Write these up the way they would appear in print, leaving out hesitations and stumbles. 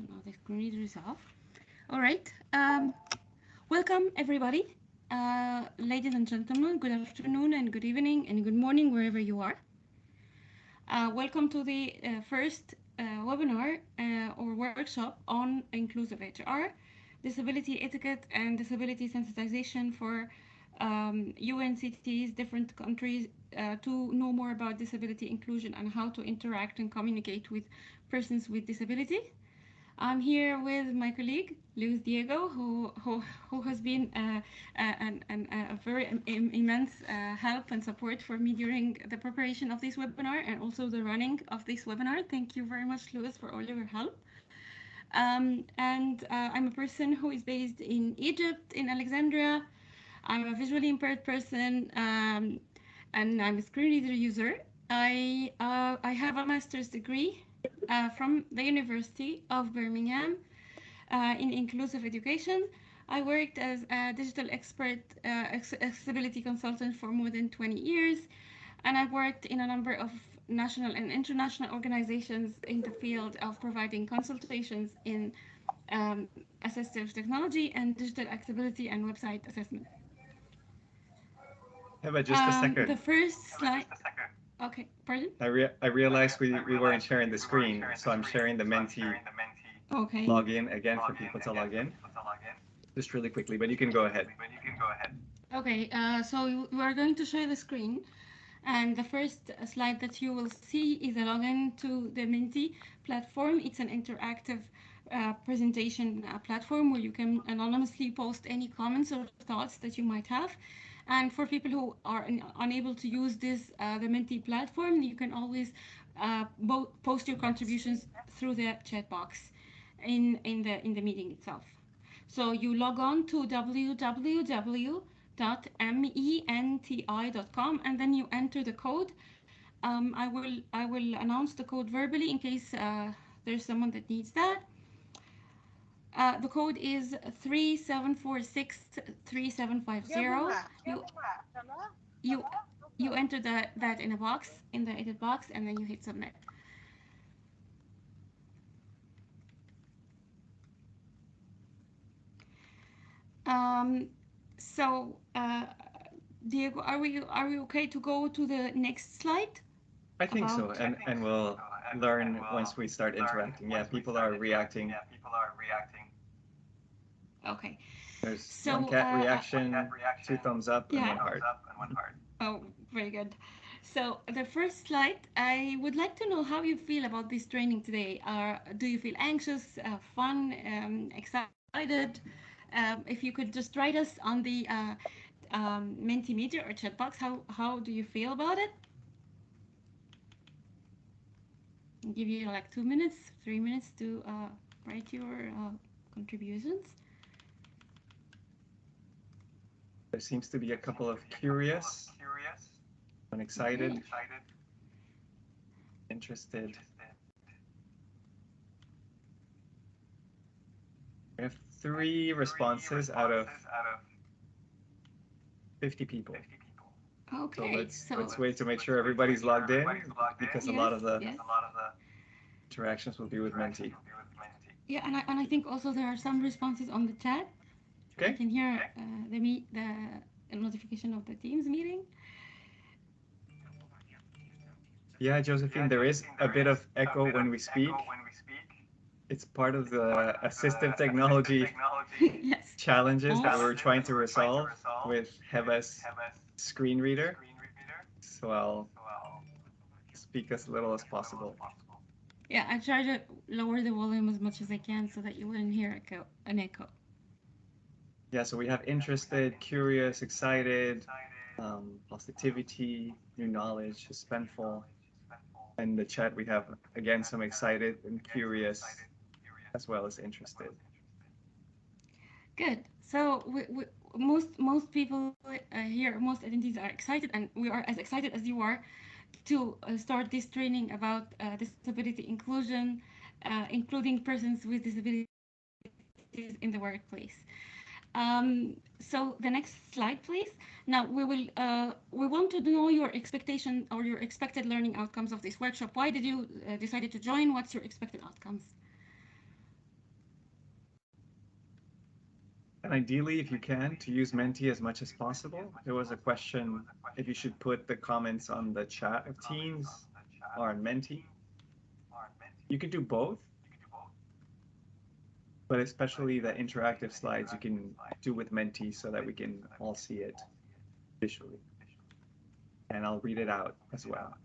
So now the screen reader is off. All right. Welcome, everybody. Ladies and gentlemen, good afternoon and good evening and good morning, wherever you are. Welcome to the first webinar or workshop on inclusive HR, disability etiquette and disability sensitization for UNCT's different countries to know more about disability inclusion and how to interact and communicate with persons with disability. I'm here with my colleague, Luis Diego, who has been a very immense help and support for me during the preparation of this webinar and also the running of this webinar. Thank you very much, Luis, for all your help. I'm a person who is based in Egypt, in Alexandria. I'm a visually impaired person, and I'm a screen reader user. I have a master's degree from the University of Birmingham in inclusive education. I worked as a digital expert, accessibility consultant for more than 20 years, and I worked in a number of national and international organizations in the field of providing consultations in assistive technology and digital accessibility and website assessment. Heba, just a second. The first slide. Okay, pardon? I realized we weren't sharing the screen, so I'm sharing the Menti login again for people to log in. Just really quickly, but you can go ahead. Okay, so we are going to share the screen. And the first slide that you will see is a login to the Menti platform. It's an interactive presentation platform where you can anonymously post any comments or thoughts that you might have. And for people who are unable to use this the Menti platform, you can always post your contributions through the chat box in the meeting itself. So you log on to www.menti.com and then you enter the code. I will announce the code verbally in case there's someone that needs that. The code is 37463750. You enter that in a box, in the edit box, and then you hit submit. Diego, are we okay to go to the next slide? I think so, and we'll learn once we start interacting. Yeah, people are reacting. Okay. There's one cat reaction, 2 thumbs up, and 1 heart. Oh, very good. So the first slide, I would like to know how you feel about this training today. Do you feel anxious, fun, excited? If you could just write us on the Mentimeter or chat box, how do you feel about it? I'll give you like 2 minutes, 3 minutes to write your contributions. There seems to be a couple of curious, and excited, interested. We have 3 responses out of 50 people. Okay, so let's wait to make sure everybody's logged in, because a lot of the interactions will be with Menti. Yeah, and I think also there are some responses on the chat. Okay. I can hear the notification of the Teams meeting. Yeah, Josephine, there is a bit of echo when we speak. It's part of the assistive technology challenges that we're trying to resolve with Heba's screen reader. So I'll speak as little as possible. Yeah, I try to lower the volume as much as I can so that you wouldn't hear an echo. Yeah, so we have interested, curious, excited, positivity, new knowledge, suspenseful. In the chat, we have, again, some excited and curious, as well as interested. Good. So most people here, most attendees are excited, and we are as excited as you are to start this training about disability inclusion, including persons with disabilities in the workplace. So the next slide, please. Now we want to know your expectation or your expected learning outcomes of this workshop. Why did you decided to join? What's your expected outcomes? And ideally, if you can, to use Menti as much as possible. There was a question if you should put the comments on the chat of Teams or on Menti. You could do both, but especially the interactive slides you can do with Menti so that we can all see it visually. And I'll read it out as well.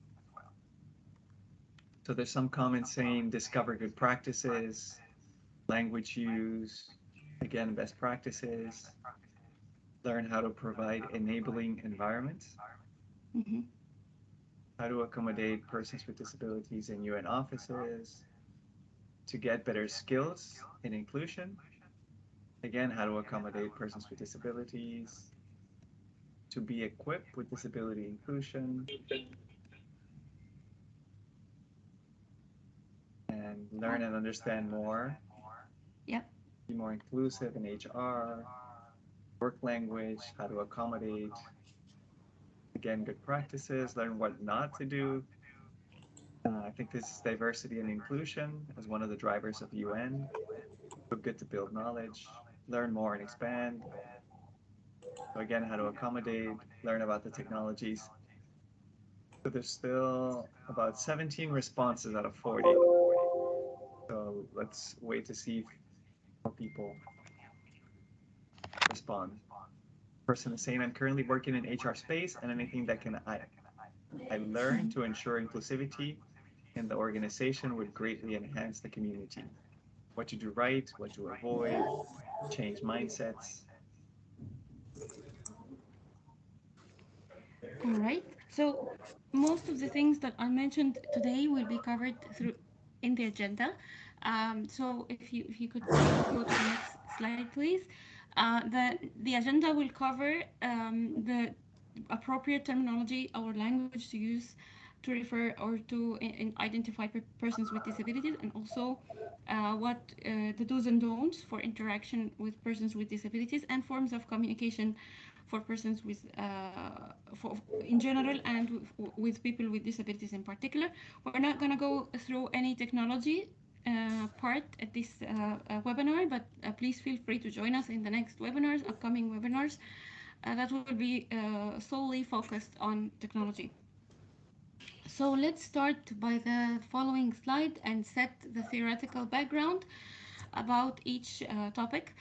So there's some comments saying discover good practices, language use, again, best practices, learn how to provide enabling environments, Mm-hmm. how to accommodate persons with disabilities in UN offices, to get better skills in inclusion, again, how to accommodate persons with disabilities, to be equipped with disability inclusion, and learn and understand more, Yep. be more inclusive in HR, work language, how to accommodate, again, good practices, learn what not to do. I think this is diversity and inclusion as one of the drivers of UN. So good to build knowledge, learn more and expand. So again, how to accommodate, learn about the technologies. So there's still about 17 responses out of 40. So let's wait to see if more people respond. Person is saying, I'm currently working in HR space and anything that I learn to ensure inclusivity in the organization would greatly enhance the community. What to do right, what to avoid, change mindsets. All right. So most of the things that are mentioned today will be covered through in the agenda. So if you could go to the next slide, please. The agenda will cover the appropriate terminology or language to use to refer or to identify persons with disabilities, and also what the do's and don'ts for interaction with persons with disabilities and forms of communication for persons with in general and with people with disabilities in particular. We're not going to go through any technology part at this webinar, but please feel free to join us in the next webinars, upcoming webinars that will be solely focused on technology. So let's start by the following slide and set the theoretical background about each topic.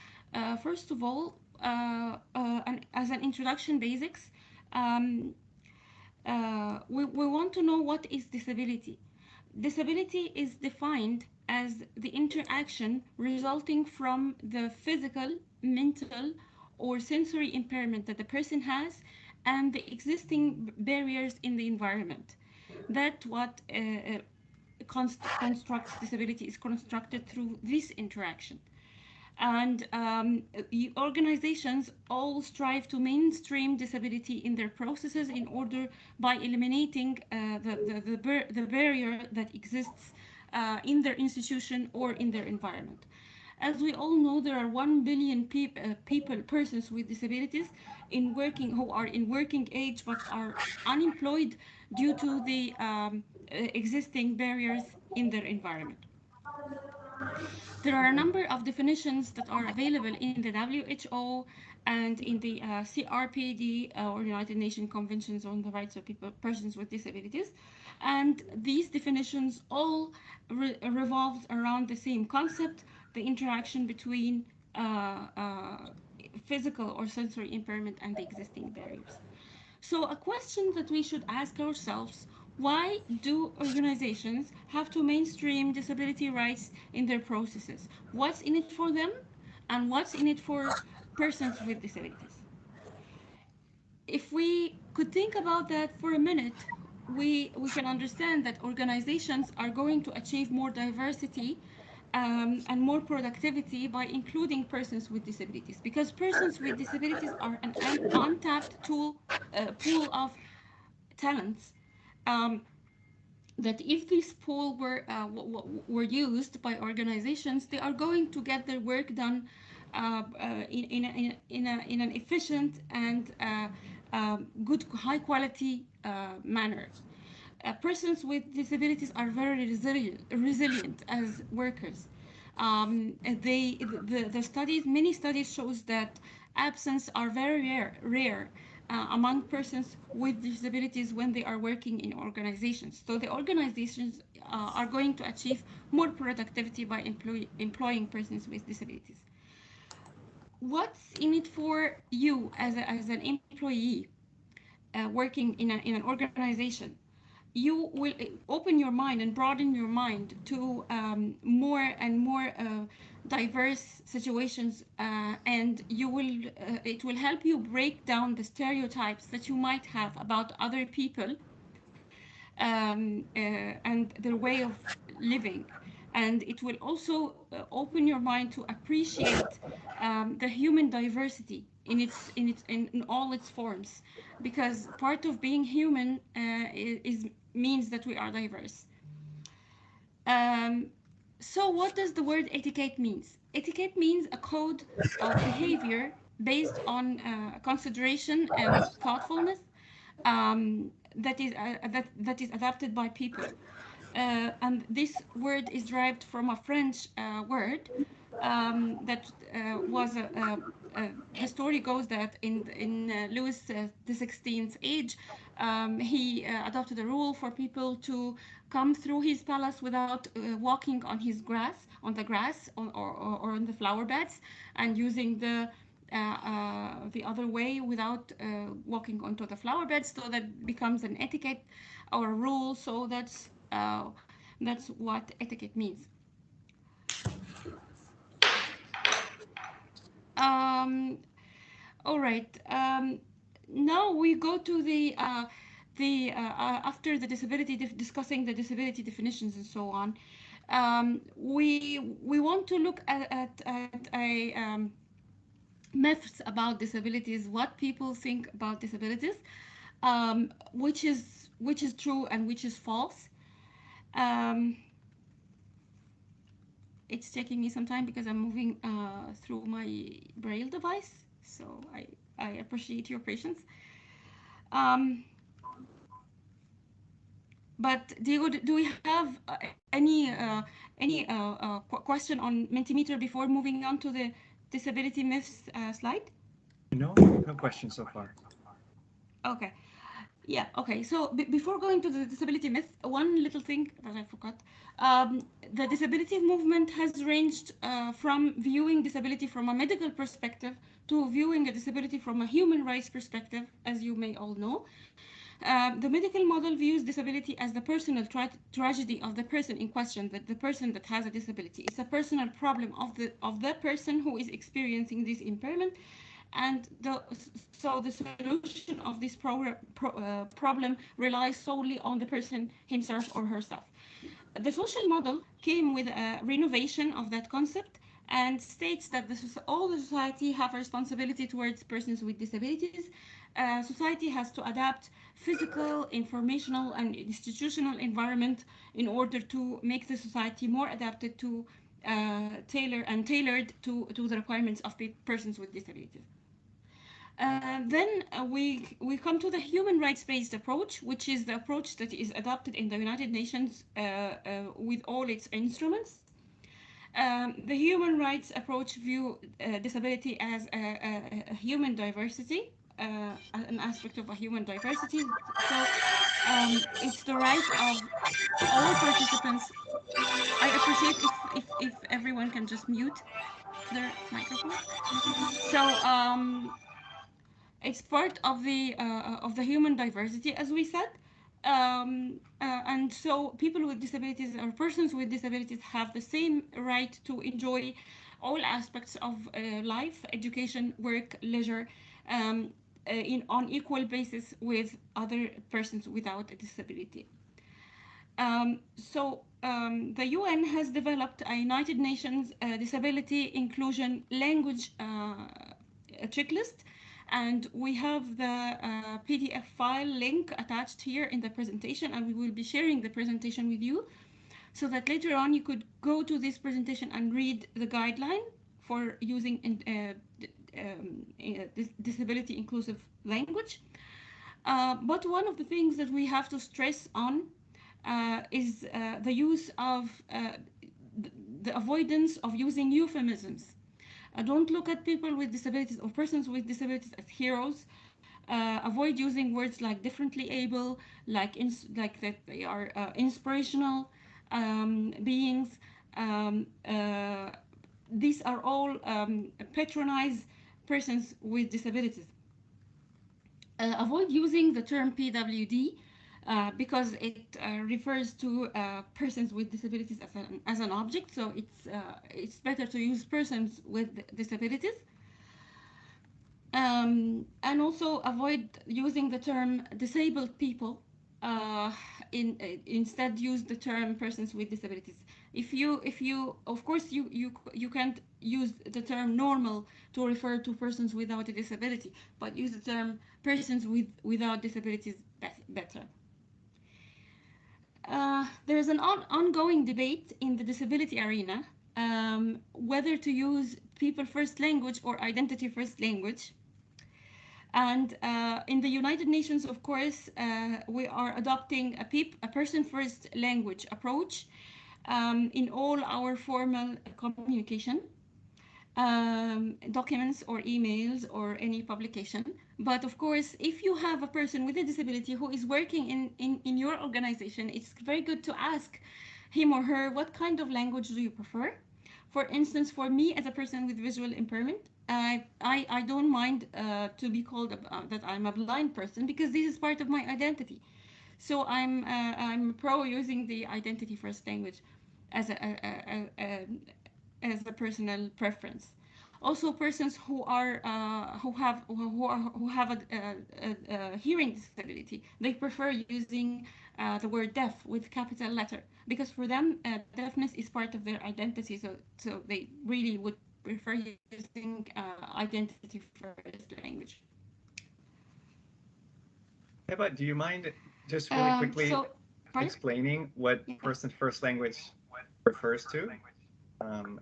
First of all, as an introduction basics, um, we want to know what is disability. Disability is defined as the interaction resulting from the physical, mental, or sensory impairment that the person has and the existing barriers in the environment. That what constructs disability is constructed through this interaction. And organizations all strive to mainstream disability in their processes in order by eliminating the barrier that exists in their institution or in their environment. As we all know, there are 1 billion persons with disabilities who are in working age but are unemployed due to the existing barriers in their environment. There are a number of definitions that are available in the WHO and in the CRPD, or United Nations Conventions on the Rights of Persons with Disabilities. And these definitions all revolve around the same concept, the interaction between physical or sensory impairment and the existing barriers. So, a question that we should ask ourselves: why do organizations have to mainstream disability rights in their processes? What's in it for them, and what's in it for persons with disabilities? If we could think about that for a minute, we can understand that organizations are going to achieve more diversity and more productivity by including persons with disabilities, because persons with disabilities are an untapped pool of talents, um, that if this pool were used by organizations, they are going to get their work done in an efficient and good, high quality manner. Persons with disabilities are very resilient as workers. The studies, many studies shows that absence are very rare among persons with disabilities when they are working in organizations. So the organizations are going to achieve more productivity by employing persons with disabilities. What's in it for you as an employee working in an organization? You will open your mind and broaden your mind to more and more diverse situations, and you will it will help you break down the stereotypes that you might have about other people, and their way of living. And it will also open your mind to appreciate the human diversity in all its forms, because part of being human is means that we are diverse. Um, so what does the word etiquette means? Etiquette means a code of behavior based on consideration and thoughtfulness, that is adapted by people. And this word is derived from a French word that was the story goes that in Louis the XVI's age, he adopted a rule for people to come through his palace without walking on his grass, on the grass, or on the flower beds, and using the other way without walking onto the flower beds. So that becomes an etiquette or a rule. So that's what etiquette means. Um, all right. Now we go to the after the disability discussing the disability definitions and so on. We want to look at a myths about disabilities, what people think about disabilities, which is true and which is false. Um, it's taking me some time because I'm moving through my braille device, so I appreciate your patience. Um, but Diego, do we have any question on Mentimeter before moving on to the disability myths slide? No, no questions so far. Okay. Yeah, okay. So before going to the disability myth, one little thing that I forgot. The disability movement has ranged from viewing disability from a medical perspective to viewing a disability from a human rights perspective, as you may all know. The medical model views disability as the personal tragedy of the person in question, that the person that has a disability. It's a personal problem of the person who is experiencing this impairment, and so the solution of this problem relies solely on the person himself or herself. The social model came with a renovation of that concept and states that all the society have a responsibility towards persons with disabilities. Society has to adapt physical, informational, and institutional environment in order to make the society more adapted to tailored to the requirements of persons with disabilities. Then we come to the human rights-based approach, which is the approach that is adopted in the United Nations with all its instruments. The human rights approach view disability as a human diversity, an aspect of a human diversity. So it's the right of all participants. I appreciate if everyone can just mute their microphone. So it's part of the human diversity, as we said. And so people with disabilities or persons with disabilities have the same right to enjoy all aspects of life, education, work, leisure, on equal basis with other persons without a disability. The UN has developed a United Nations Disability Inclusion Language checklist, and we have the PDF file link attached here in the presentation, and we will be sharing the presentation with you so that later on you could go to this presentation and read the guideline for using disability inclusive language. But one of the things that we have to stress on is the use of the avoidance of using euphemisms. Don't look at people with disabilities or persons with disabilities as heroes. Avoid using words like differently able, like that they are inspirational beings. Um, uh, these are all patronize persons with disabilities. Avoid using the term PWD because it refers to persons with disabilities as an object. So it's better to use persons with disabilities. And also avoid using the term disabled people. Uh, instead, use the term persons with disabilities. If you, of course, you can't use the term normal to refer to persons without a disability, but use the term persons without disabilities better. There is an ongoing debate in the disability arena whether to use people first language or identity first language. And in the United Nations, of course, we are adopting a person-first language approach in all our formal communication, documents or emails or any publication. But of course, if you have a person with a disability who is working in your organization, it's very good to ask him or her what kind of language do you prefer. For instance, for me as a person with visual impairment, I don't mind to be called that I'm a blind person because this is part of my identity. So I'm pro using the identity first language as as a personal preference. Also, persons who have a hearing disability, they prefer using the word deaf with capital letter because for them deafness is part of their identity. So they really would prefer using identity first language. Eva, do you mind just really quickly Pardon? explaining what Yeah. person first language refers to?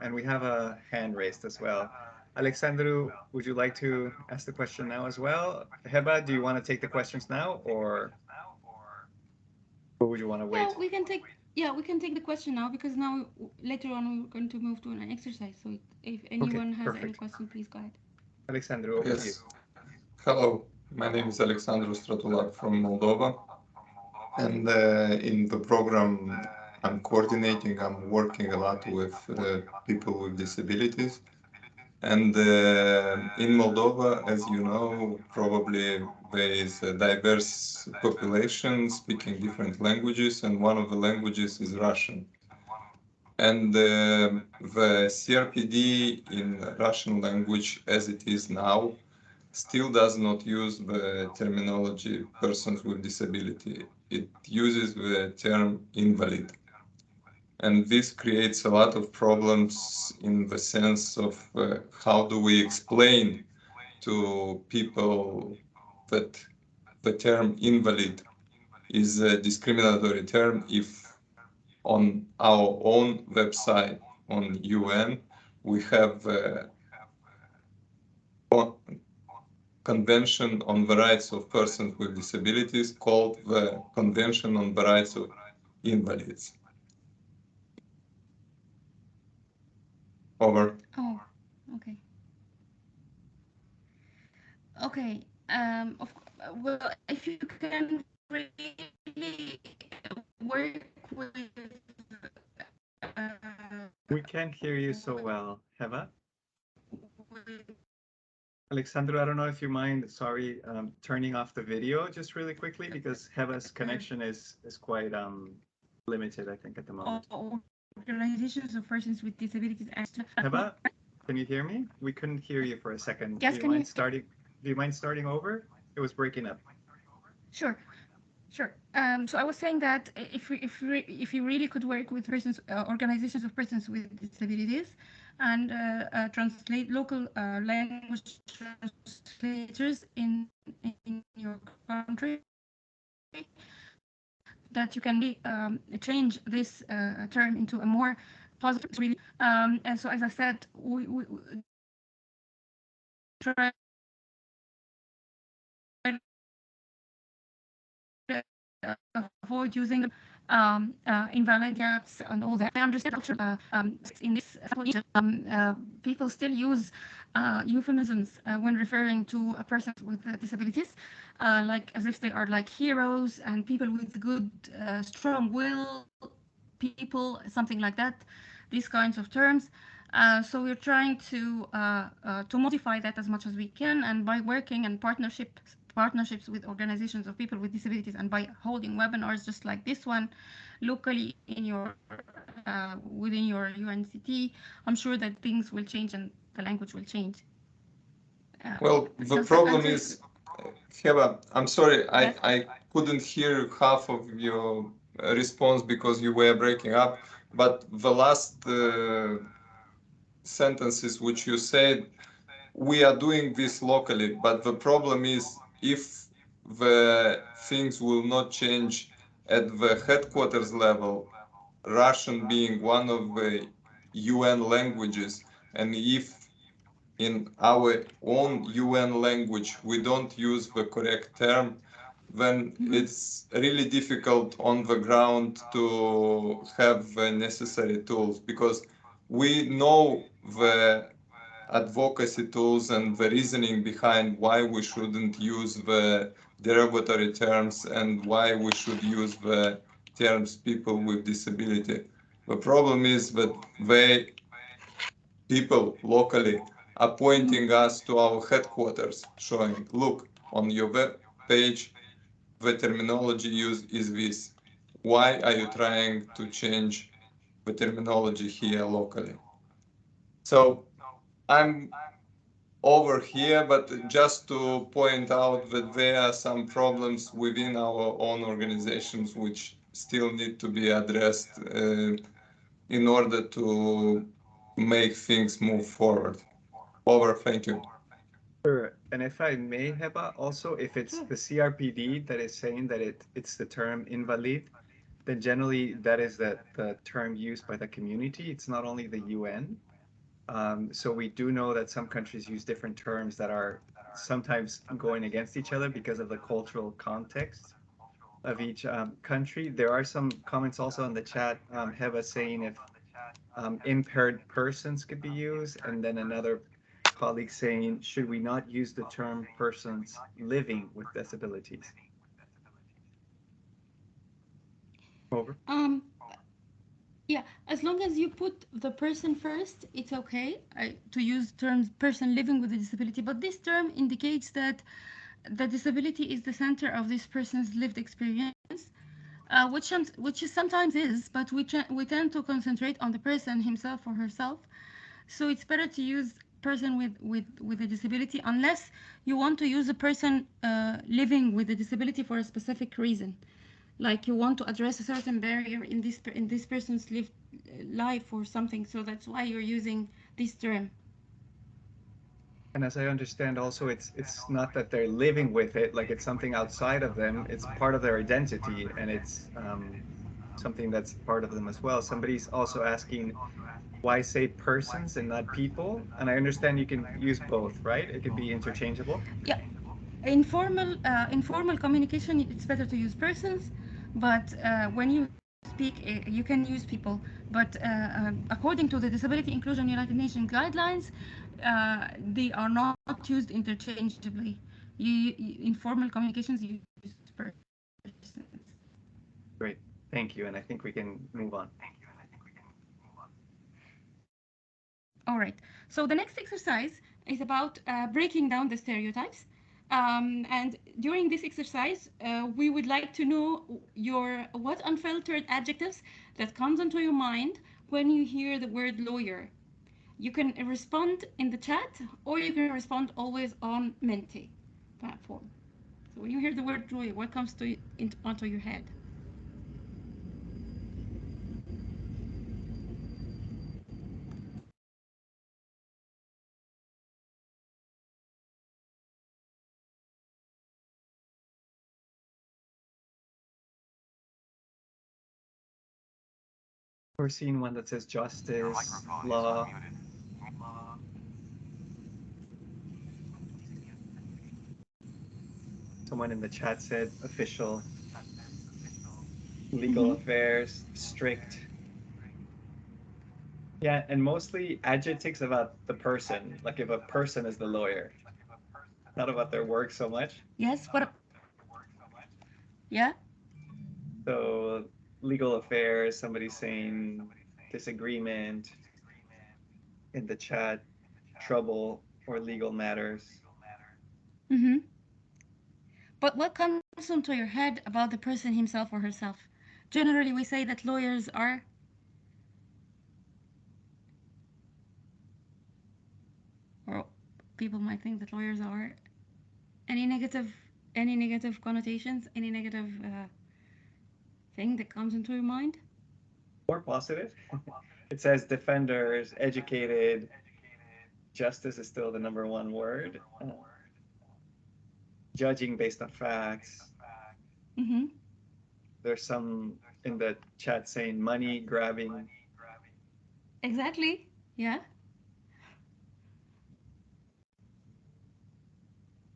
And we have a hand raised as well. Alexandru, would you like to ask the question now as well? Heba, do you want to take the questions now, or would you want to wait? We can take the question now because now later on we're going to move to an exercise. So if anyone has any perfect. question, please go ahead. Alexandru, over to you. Yes. Hello, my name is Alexandru Stratulac from Moldova. And in the program I'm coordinating, I'm working a lot with people with disabilities. And in Moldova, as you know, probably there is a diverse population speaking different languages, and one of the languages is Russian. And the CRPD in Russian language, as it is now, still does not use the terminology persons with disability. It uses the term invalid. And this creates a lot of problems in the sense of how do we explain to people that the term invalid is a discriminatory term if on our own website on UN we have a Convention on the Rights of Persons with Disabilities called the Convention on the Rights of Invalids. Over. Oh, okay. Okay. Well, if you can really work with. We can't hear you so well, Heba. With, Alexandru, I don't know if you mind, sorry, turning off the video just really quickly because Heba's connection is quite limited, I think, at the moment. organizations of persons with disabilities. Heba, can you hear me? We couldn't hear you for a second. Yes, do you mind starting over? It was breaking up. Sure. Sure. So I was saying that if you really could work with persons, organizations of persons with disabilities, and translate local language translators in your country, that you can really change this term into a more positive. Really, and so as I said, we try avoid using invalid gaps and all that. I understand culture in this people still use euphemisms when referring to a person with disabilities, like as if they are like heroes and people with good, strong will, people, something like that. These kinds of terms. So we're trying to modify that as much as we can, and by working and partnerships with organizations of people with disabilities, and by holding webinars just like this one locally in your within your UNCT, I'm sure that things will change and the language will change. Well, Does the that problem answer? is, Heba, I'm sorry, Yes. I couldn't hear half of your response because you were breaking up, but the last sentences which you said, we are doing this locally, but the problem is if the things will not change at the headquarters level, Russian being one of the UN languages, and if in our own UN language we don't use the correct term, then it's really difficult on the ground to have the necessary tools, because we know the advocacy tools and the reasoning behind why we shouldn't use the derogatory terms and why we should use the terms people with disability. The problem is that they people locally are pointing us to our headquarters, showing, look, on your web page, the terminology used is this. Why are you trying to change the terminology here locally? So I'm over here, but just to point out that there are some problems within our own organizations which still need to be addressed in order to make things move forward. Over, thank you. Sure. And if I may, Heba, also, if it's the CRPD that is saying that it's the term invalid, then generally that is the term used by the community. It's not only the UN. So we do know that some countries use different terms that are sometimes going against each other because of the cultural context of each country. There are some comments also in the chat, Heba saying if impaired persons could be used, and then another colleague saying, should we not use the term persons living with disabilities? Over. Yeah, as long as you put the person first, it's okay to use terms person living with a disability. But this term indicates that the disability is the center of this person's lived experience, which is sometimes is, but we tend to concentrate on the person himself or herself. So it's better to use person with a disability unless you want to use a person living with a disability for a specific reason, like you want to address a certain barrier in this person's lived life or something. So that's why you're using this term. And as I understand also, it's not that they're living with it, like it's something outside of them. It's part of their identity, and it's something that's part of them as well. Somebody's also asking, why say persons and not people? And I understand you can use both, right? It could be interchangeable. Yeah, informal communication, it's better to use persons, but when you speak, you can use people. But according to the Disability Inclusion United Nations guidelines, they are not used interchangeably. Informal communications use persons. Great. Thank you. And I think we can move on. All right. So the next exercise is about breaking down the stereotypes. And during this exercise, we would like to know your what unfiltered adjectives that comes into your mind when you hear the word lawyer. You can respond in the chat, or you can respond always on Menti platform. So when you hear the word lawyer, what comes onto your head? We're seeing one that says justice, law. Someone in the chat said official. legal affairs, strict. Yeah, and mostly adjectives about the person, like if a person is the lawyer, not about their work so much. Yes, what? Yeah. So legal affairs, somebody saying disagreement in the chat, trouble or legal matters. Mm-hmm. But what comes into your head about the person himself or herself? Generally, we say that lawyers are, or people might think that lawyers are any negative, any negative connotations, any negative thing that comes into your mind. More positive. It says defenders, educated, justice is still the number one word. Judging based on facts. Mm-hmm. There's some in the chat saying money grabbing. Exactly. Yeah.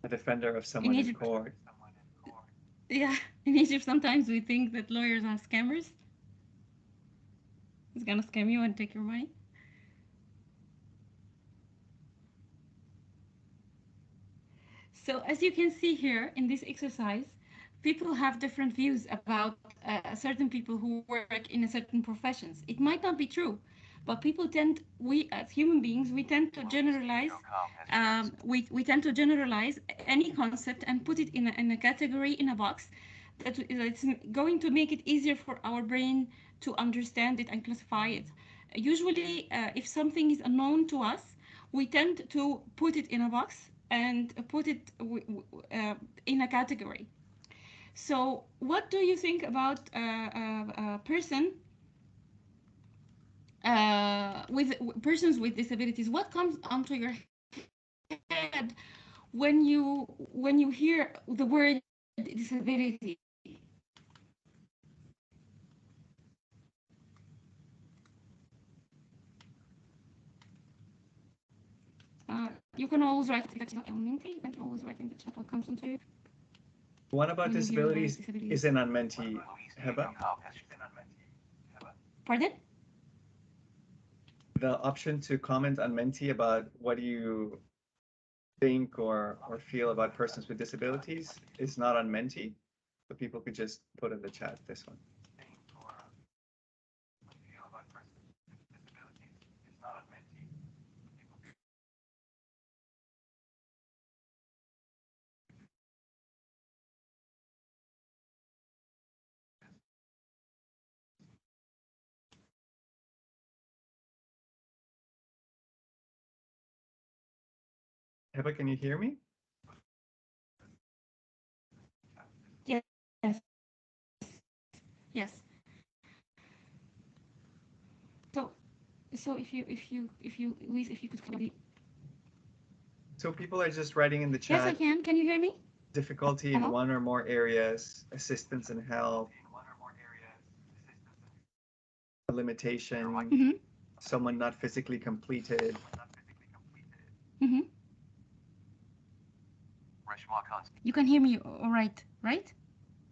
A defender of In someone in Egypt, court. yeah. In Egypt, sometimes we think that lawyers are scammers. It's gonna scam you and take your money. So as you can see here in this exercise, people have different views about certain people who work in a certain professions. It might not be true, but people tend, we as human beings, we tend to generalize. We tend to generalize any concept and put it in a category, in a box, that's going to make it easier for our brain to understand it and classify it. Usually, if something is unknown to us, we tend to put it in a box and put it in a category. So, what do you think about a person with persons with disabilities? What comes onto your head when you hear the word disability? You can always write it in the chat. You can always write in the chat what comes into you One about when you hear the word disabilities disabilities. is an unmenti, Heba. Pardon? The option to comment on Menti about what do you think or feel about persons with disabilities is not on Menti, but people could just put in the chat this one. Heba, can you hear me? Yes. Yes. So Luis, if you could maybe. So people are just writing in the Yes, I chat can. Can you hear me? difficulty in Hello? one or more areas, assistance and help, a limitation, Mm-hmm. someone not physically completed. Mm-hmm. You can hear me all right, right?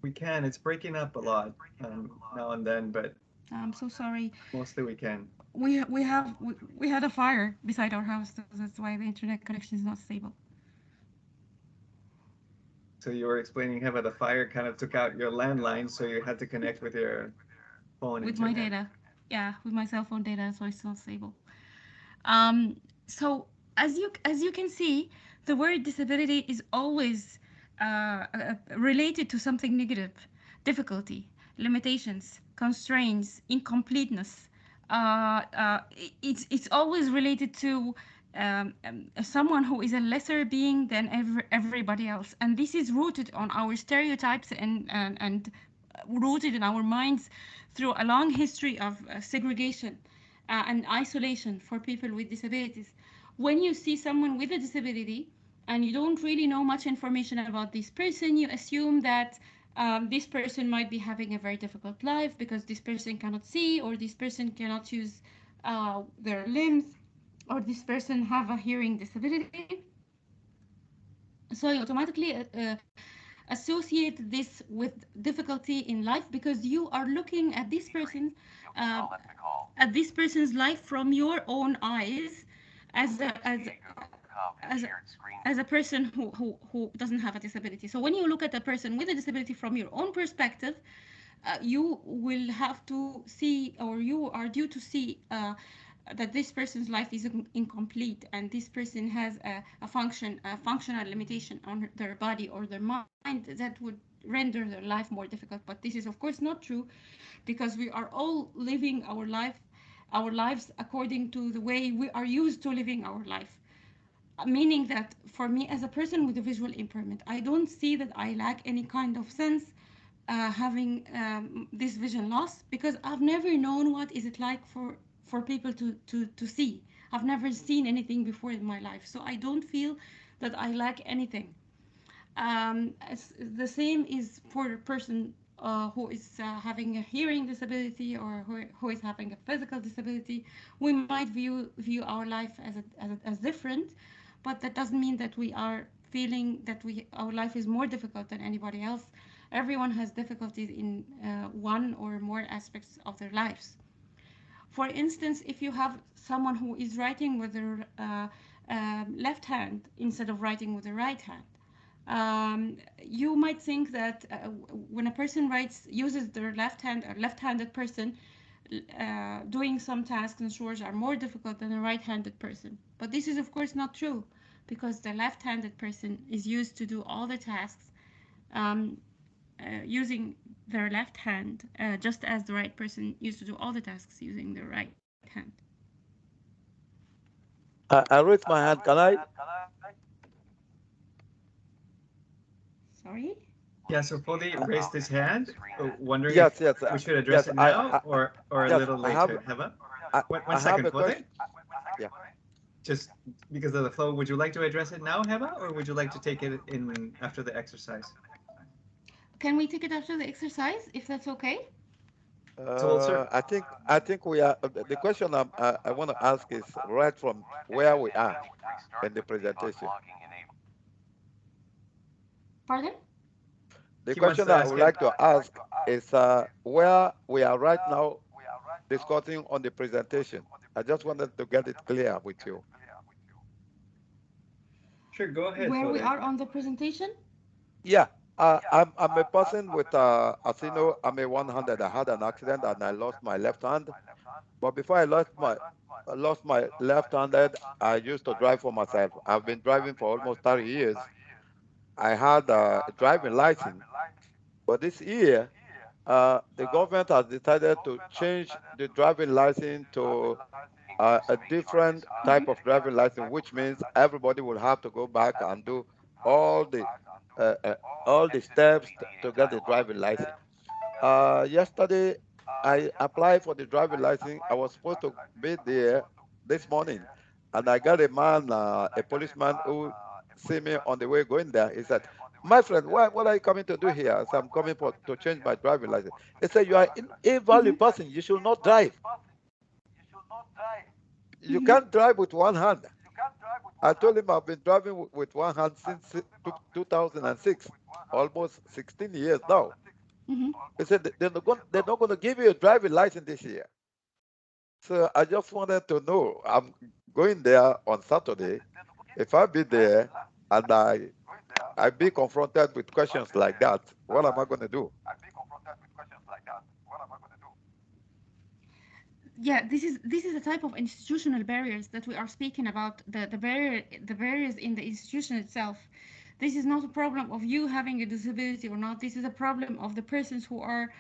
We can. It's breaking up a lot now and then, but I'm so sorry. mostly we can. We had a fire beside our house, so that's why the internet connection is not stable. So you were explaining how the fire kind of took out your landline, so you had to connect with your phone With my internet. data. Yeah, with my cell phone data, so it's not stable. Um, so as you can see, the word disability is always related to something negative, difficulty, limitations, constraints, incompleteness. It's always related to someone who is a lesser being than everybody else, and this is rooted on our stereotypes and rooted in our minds through a long history of segregation and isolation for people with disabilities. When you see someone with a disability and you don't really know much information about this person, you assume that this person might be having a very difficult life because this person cannot see, or this person cannot use their limbs, or this person have a hearing disability. So you automatically associate this with difficulty in life, because you are looking uh, at this person's life from your own eyes, as as a, as a person who doesn't have a disability. So when you look at a person with a disability from your own perspective, you will have to see, or you are due to see, that this person's life is incomplete, and this person has a functional limitation on their body or their mind that would render their life more difficult. But this is of course not true, because we are all living our lives according to the way we are used to living our life. Meaning that for me, as a person with a visual impairment, I don't see that I lack any kind of sense, having this vision loss, because I've never known what is it like for people to see. I've never seen anything before in my life, so I don't feel that I lack anything. The same is for a person who is having a hearing disability, or who is having a physical disability. We might view our life as different, but that doesn't mean that we are feeling that our life is more difficult than anybody else. Everyone has difficulties in one or more aspects of their lives. For instance, if you have someone who is writing with their left hand instead of writing with the right hand, you might think that when a person uses their left hand, a left-handed person, doing some tasks and chores are more difficult than a right-handed person. But this is of course not true, because the left-handed person is used to do all the tasks, um, using their left hand, just as the right person used to do all the tasks using their right hand. I raised my hand. Can I? Sorry? Yeah, so Fodi raised his hand, wondering Yes, if yes, we should address yes. it now or a Yes. little later. Heva? One I have second, a Fodi. question. Yeah. Just because of the flow, would you like to address it now, Heva, or would you like to take it in after the exercise? Can we take it after the exercise, if that's okay? So we'll sort. I think we are. The question I want to ask is right from where we are in the presentation. Pardon? The He wants question to I ask would it. like to ask is where we are right now discussing on the presentation. I just wanted to get it clear with you. Sure, go ahead, Where we Fodi. are on the presentation? Yeah, I'm a person with as you know, I'm a one-handed. I had an accident and I lost my left hand. But before I lost my left-handed, I used to drive for myself. I've been driving for almost 30 years. I had a driving license, but this year, the government has decided to change the driving license to a different type of driving license, which means everybody will have to go back and do all the uh, uh, all the steps to get the driving license. Yesterday, I applied for the driving license. I was supposed to be there this morning, and I got a policeman who see me on the way going there. He said, "My friend, what are you coming to do here?" I said, "I'm coming to change my driving license." He said, "You are an invalid Mm-hmm. person. You should not drive. You Mm-hmm. can't drive with one hand." I told him I've been driving with one hand since 2006, almost 16 years now. Mm-hmm. He said they're not going to give you a driving license this year. So I just wanted to know. I'm going there on Saturday. If I be there and I be confronted with questions like that, what am I going to do? Yeah, this is a type of institutional barriers that we are speaking about. The barriers in the institution itself. This is not a problem of you having a disability or not. This is a problem of the persons who are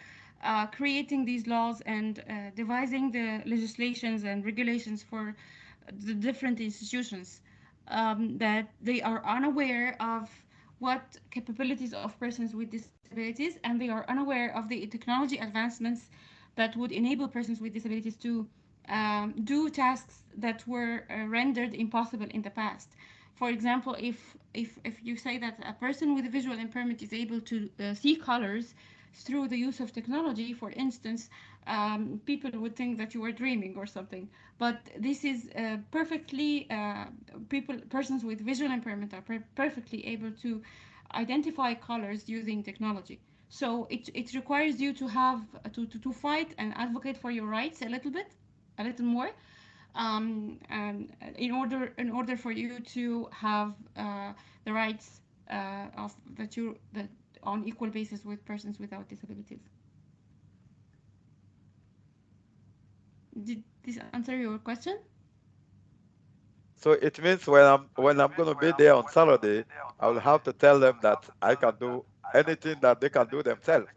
creating these laws and devising the legislations and regulations for the different institutions, that they are unaware of what capabilities of persons with disabilities, and they are unaware of the technology advancements that would enable persons with disabilities to do tasks that were rendered impossible in the past. For example, if you say that a person with a visual impairment is able to see colors through the use of technology, for instance, people would think that you were dreaming or something. But this is persons with visual impairment are perfectly able to identify colors using technology. So it requires you to have to fight and advocate for your rights a little more, and in order for you to have the rights of that you that on equal basis with persons without disabilities. Did this answer your question? So it means when I'm going to be there on Saturday, I will have to tell them that I can do anything that they can do themselves,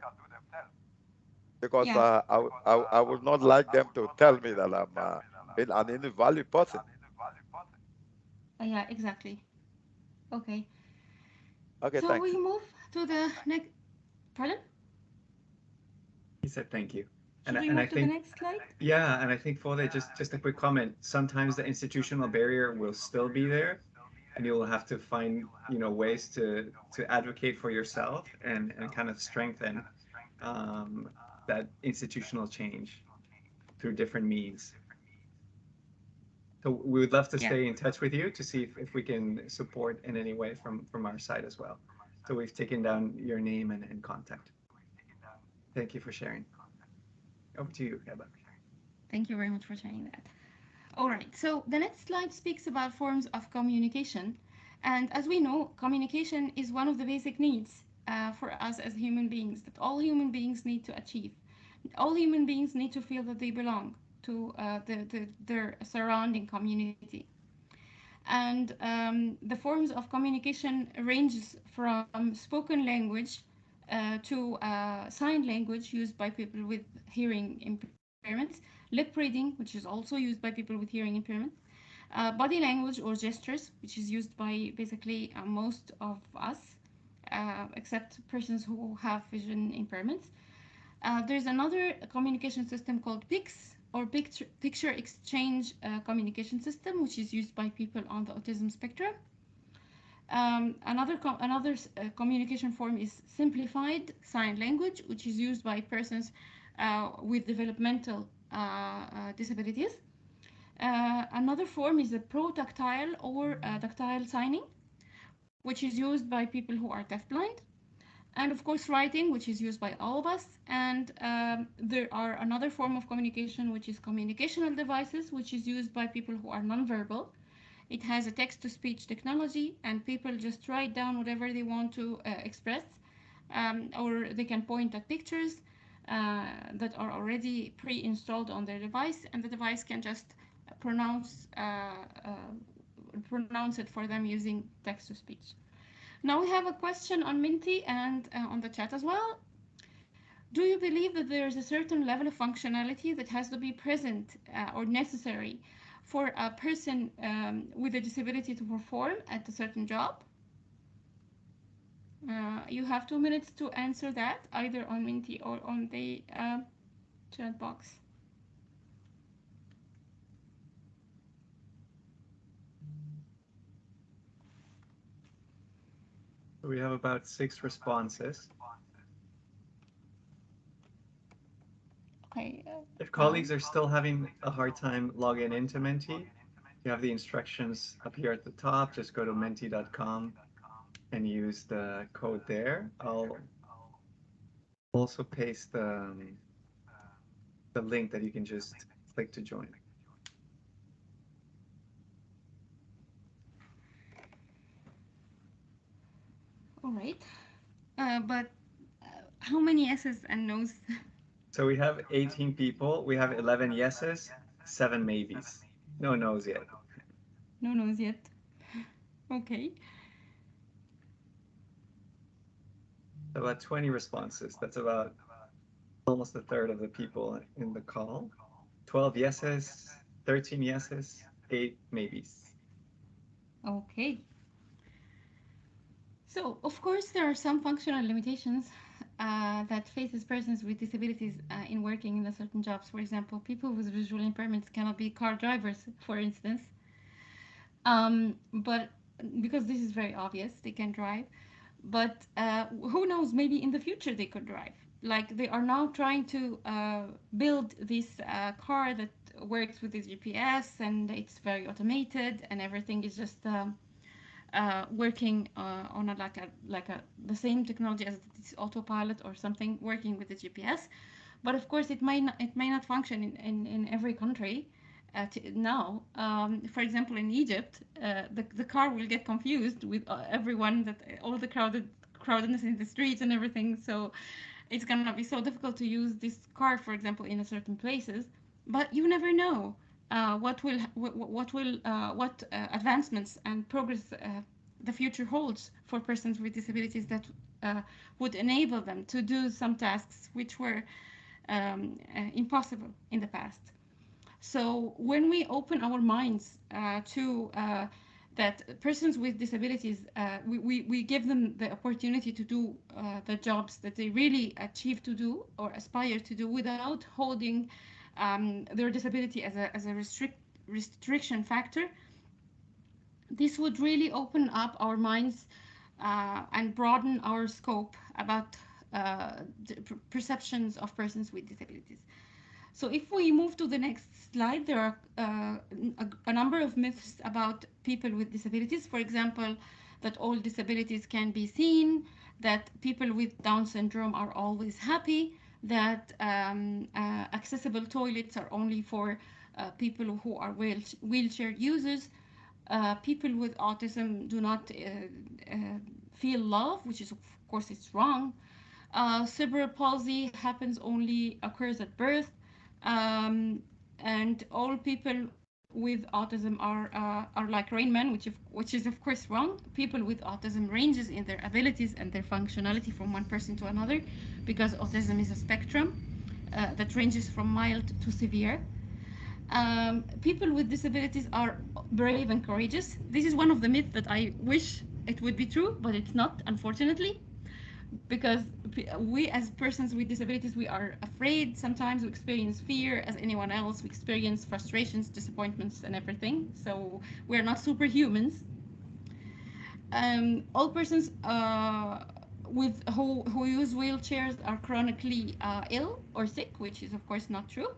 because Yeah. I would not like them to tell me that I'm an invalid person. Yeah, exactly. Okay. Okay, So thanks. we move to the next. Pardon? He said thank you. Should we And I move to the think, next slide? yeah, and I think for that, just a quick comment. Sometimes the institutional barrier will still be there, and you will have to find, ways to advocate for yourself and kind of strengthen um, that institutional change through different means. So we would love to Yeah. stay in touch with you to see if we can support in any way from our side as well. So we've taken down your name and contact. Thank you for sharing. Over to you, Heba. Thank you very much for sharing that. All right, so the next slide speaks about forms of communication. And as we know, communication is one of the basic needs for us as human beings that all human beings need to achieve. All human beings need to feel that they belong to their surrounding community. And the forms of communication ranges from spoken language to sign language used by people with hearing impairments, lip reading, which is also used by people with hearing impairment, body language or gestures, which is used by basically most of us, except persons who have vision impairments. There's another communication system called PICS, or Picture Exchange Communication System, which is used by people on the autism spectrum. Another communication form is simplified sign language, which is used by persons with developmental disabilities. Another form is a pro-tactile or tactile signing, which is used by people who are deafblind. And of course, writing, which is used by all of us. And there are another form of communication, which is communicational devices, which is used by people who are nonverbal. It has a text-to-speech technology, and people just write down whatever they want to express, or they can point at pictures that are already pre-installed on their device, and the device can just pronounce pronounce it for them using text-to-speech. Now we have a question on Minty and on the chat as well. Do you believe that there is a certain level of functionality that has to be present or necessary for a person with a disability to perform at a certain job? You have 2 minutes to answer that, either on Minty or on the chat box. We have about 6 responses. Okay. If colleagues are still having a hard time logging into Menti, you have the instructions up here at the top. Just go to menti.com and use the code there. I'll also paste the link that you can just click to join. All right. But how many yeses and nos? So we have 18 people. We have 11 yeses, 7 maybes. No nos yet. No nos yet. Okay. About 20 responses. That's about almost a third of the people in the call. 12 yeses, 13 yeses, 8 maybes. Okay. So, of course, there are some functional limitations that faces persons with disabilities in working in a certain jobs. For example, people with visual impairments cannot be car drivers, for instance. But because this is very obvious, they can drive. But who knows? Maybe in the future they could drive. Like they are now trying to build this car that works with the GPS and it's very automated and everything is just working on the same technology as this autopilot or something working with the GPS. But of course, it may not function in every country. Now, for example, in Egypt, the car will get confused with everyone, that all the crowdedness in the streets and everything. So it's gonna be so difficult to use this car, for example, in a certain places. But you never know what advancements and progress the future holds for persons with disabilities that would enable them to do some tasks which were impossible in the past. So when we open our minds to that persons with disabilities, we give them the opportunity to do the jobs that they really achieve to do or aspire to do without holding their disability as a restriction factor. This would really open up our minds and broaden our scope about perceptions of persons with disabilities. So if we move to the next slide, there are a number of myths about people with disabilities. For example, that all disabilities can be seen, that people with Down syndrome are always happy, that accessible toilets are only for people who are wheelchair users. People with autism do not feel love, which is of course it's wrong. Cerebral palsy occurs at birth, and all people with autism are like Rain Man, which is of course wrong. People with autism ranges in their abilities and their functionality from one person to another, because autism is a spectrum that ranges from mild to severe. People with disabilities are brave and courageous. This is one of the myths that I wish it would be true, but it's not, unfortunately, because we as persons with disabilities, we are afraid. Sometimes we experience fear as anyone else. We experience frustrations, disappointments, and everything. So we're not superhumans. All persons who use wheelchairs are chronically ill or sick, which is of course not true.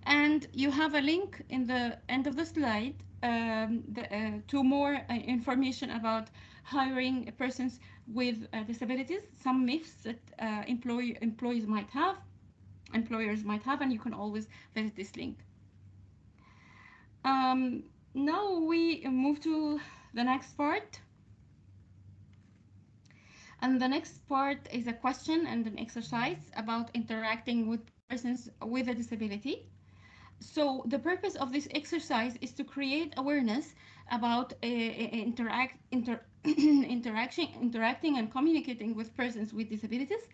And you have a link in the end of the slide to more information about hiring persons with disabilities, some myths that employers might have, and you can always visit this link. Now we move to the next part. And the next part is a question and an exercise about interacting with persons with a disability. So the purpose of this exercise is to create awareness about interacting and communicating with persons with disabilities.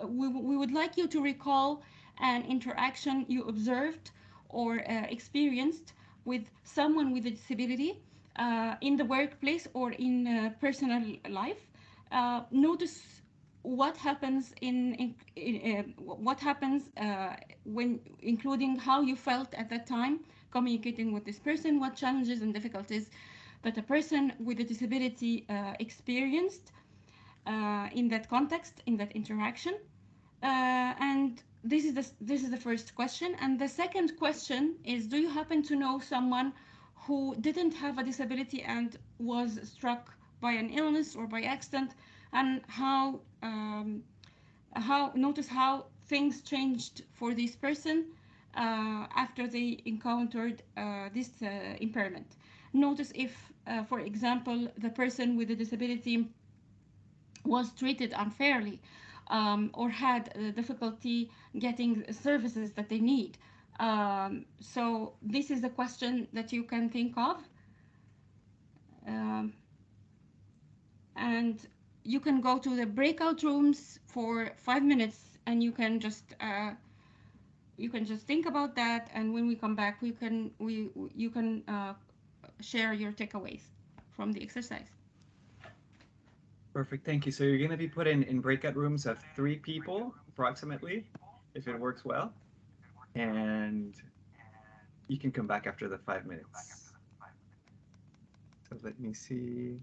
We would like you to recall an interaction you observed or experienced with someone with a disability in the workplace or in personal life. Notice what happens what happens when, including how you felt at that time communicating with this person, what challenges and difficulties that a person with a disability experienced in that context, in that interaction. And this is the first question. And the second question is, do you happen to know someone who didn't have a disability and was struck by an illness or by accident, and notice how things changed for this person after they encountered this impairment. Notice if, for example, the person with a disability was treated unfairly or had difficulty getting services that they need. So this is a question that you can think of. And you can go to the breakout rooms for 5 minutes, and you can just think about that, and when we come back, you can share your takeaways from the exercise. Perfect, thank you. So you're going to be put in breakout rooms of 3 people approximately, if it works well, and you can come back after the 5 minutes. So let me see.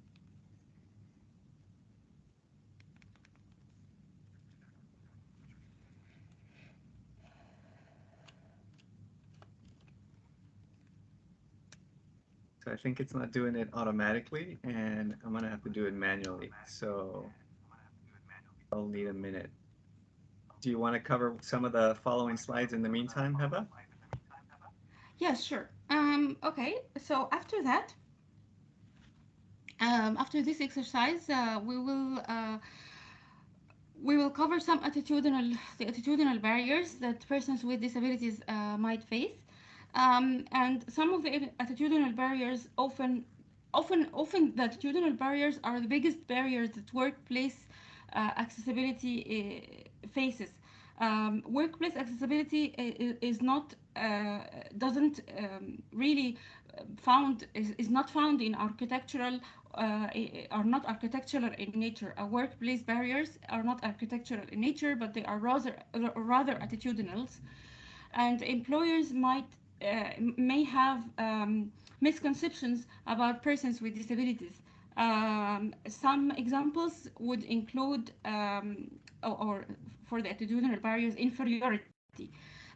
So I think it's not doing it automatically, and I'm gonna have to do it manually. So I'll need a minute. Do you want to cover some of the following slides in the meantime, Heba? Yes, sure. Okay, so after this exercise, we will cover the attitudinal barriers that persons with disabilities might face, and some of the attitudinal barriers often the attitudinal barriers are the biggest barriers that workplace accessibility faces. Workplace accessibility is not doesn't really is not found in architectural are not architectural in nature. Workplace barriers are not architectural in nature, but they are rather attitudinal, and employers may have misconceptions about persons with disabilities. Some examples would include, or for the attitudinal barriers, inferiority.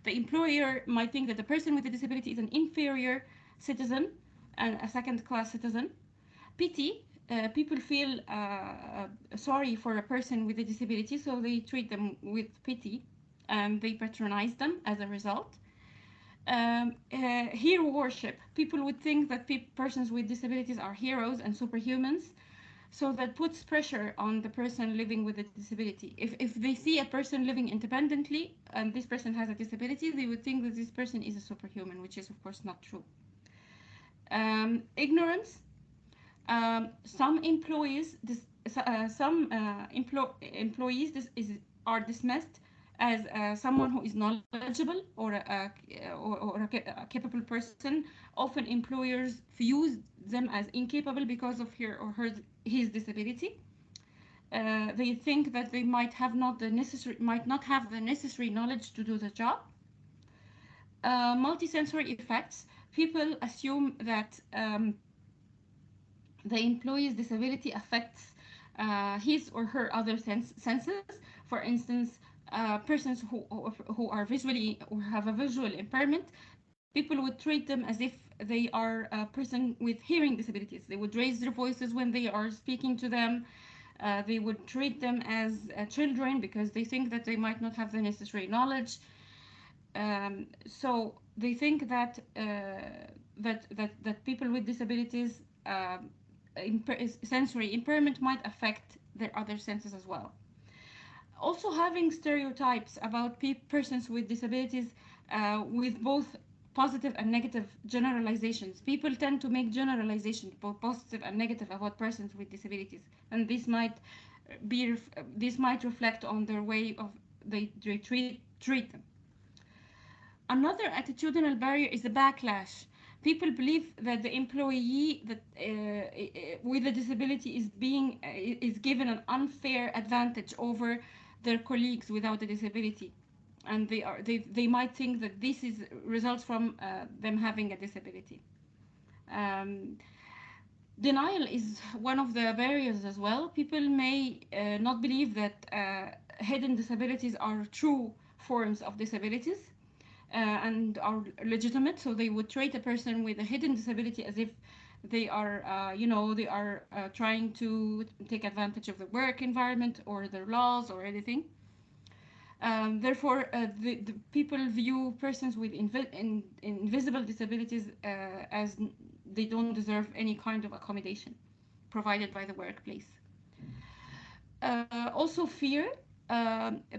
The employer might think that the person with a disability is an inferior citizen and a second-class citizen. Pity. People feel sorry for a person with a disability, so they treat them with pity and they patronize them as a result. Hero worship. People would think that persons with disabilities are heroes and superhumans, so that puts pressure on the person living with a disability. If they see a person living independently and this person has a disability, they would think that this person is a superhuman, which is, of course, not true. Ignorance. Some employees, employees are dismissed as someone who is knowledgeable or a capable person. Often employers view them as incapable because of his disability. They think that they might not have the necessary knowledge to do the job. Multisensory effects. People assume that the employee's disability affects his or her other senses. For instance, persons who are visually or have a visual impairment, people would treat them as if they are a person with hearing disabilities. They would raise their voices when they are speaking to them. They would treat them as children because they think that they might not have the necessary knowledge. So they think that people with disabilities sensory impairment might affect their other senses as well. Also, having stereotypes about persons with disabilities with both positive and negative generalizations. People tend to make generalizations, both positive and negative, about persons with disabilities, and this might reflect on their way of they treat them. Another attitudinal barrier is the backlash. People believe that the employee that with a disability is given an unfair advantage over their colleagues without a disability, and they might think that this is results from them having a disability. Um, Denial is one of the barriers as well. People may not believe that hidden disabilities are true forms of disabilities and are legitimate, so they would treat a person with a hidden disability as if they are trying to take advantage of the work environment or their laws or anything. Therefore, the people view persons with invisible disabilities as they don't deserve any kind of accommodation provided by the workplace. Also, fear.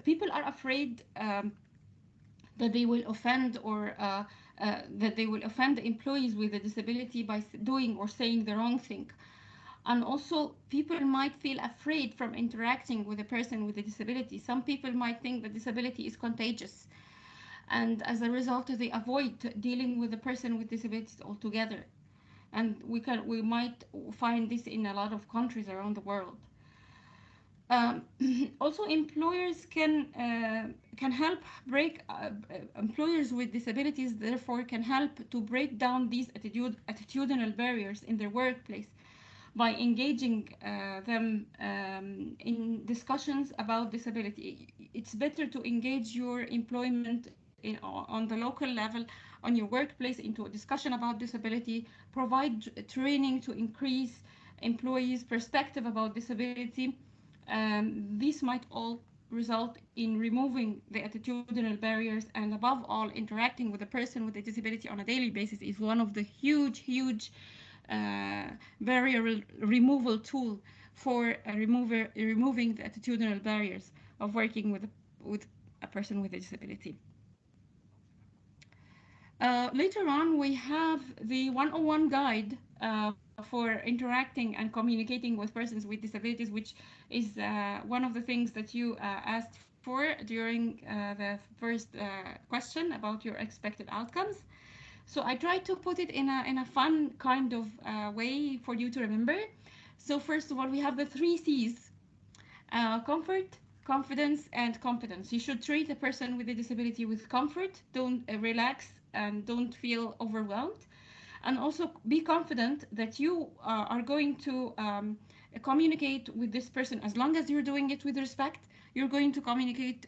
People are afraid that they will offend or that they will offend the employees with a disability by doing or saying the wrong thing. And also, people might feel afraid from interacting with a person with a disability. Some people might think that disability is contagious, and as a result, they avoid dealing with a person with disabilities altogether. And we might find this in a lot of countries around the world. Um, Also, employers can help break employers with disabilities. Therefore, can help to break down these attitudinal barriers in their workplace by engaging them in discussions about disability. It's better to engage your employment on the local level, on your workplace, into a discussion about disability, provide training to increase employees' perspective about disability. These might all result in removing the attitudinal barriers, and above all, interacting with a person with a disability on a daily basis is one of the huge barrier removal tool for removing the attitudinal barriers of working with a person with a disability. Later on, we have the 101 guide for interacting and communicating with persons with disabilities, which is one of the things that you asked for during the first question about your expected outcomes. So I tried to put it in a fun kind of way for you to remember. So first of all, we have the three C's: comfort, confidence, and competence. You should treat a person with a disability with comfort. Don't relax and don't feel overwhelmed. And also be confident that you are going to communicate with this person. As long as you're doing it with respect, you're going to communicate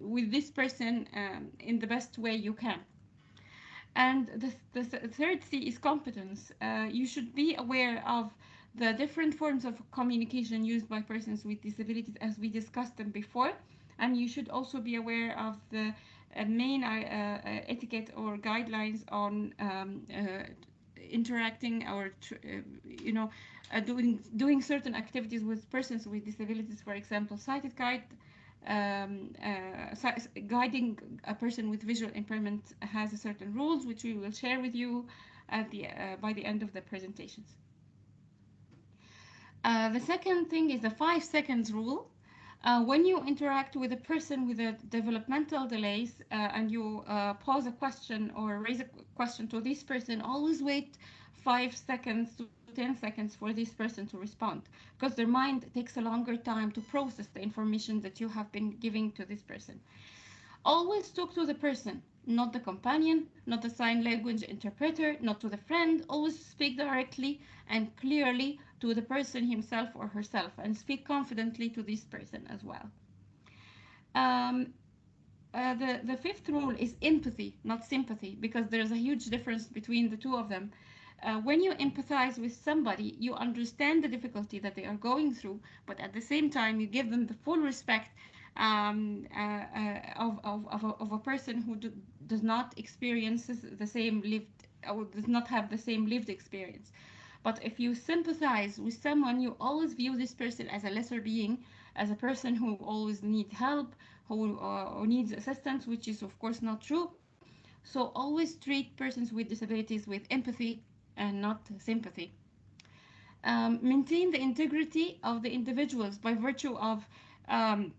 with this person in the best way you can. And the third C is competence. You should be aware of the different forms of communication used by persons with disabilities, as we discussed them before. And you should also be aware of the main etiquette or guidelines on interacting or doing certain activities with persons with disabilities. For example, sighted guide, guiding a person with visual impairment has a certain rules which we will share with you at the by the end of the presentations. The second thing is the 5 seconds rule. When you interact with a person with a developmental delays and you pose a question or raise a question to this person, always wait 5 seconds to 10 seconds for this person to respond, because their mind takes a longer time to process the information that you have been giving to this person. Always talk to the person, not the companion, not the sign language interpreter, not to the friend. Always speak directly and clearly to the person himself or herself, and speak confidently to this person as well. Um, the fifth rule is empathy, not sympathy, because there's a huge difference between the two of them. When you empathize with somebody, you understand the difficulty that they are going through, but at the same time, you give them the full respect of a person who does not experience the same lived, or does not have the same lived experience. But if you sympathize with someone, you always view this person as a lesser being, as a person who always needs help, who needs assistance, which is of course not true. So always treat persons with disabilities with empathy and not sympathy. Maintain the integrity of the individuals um,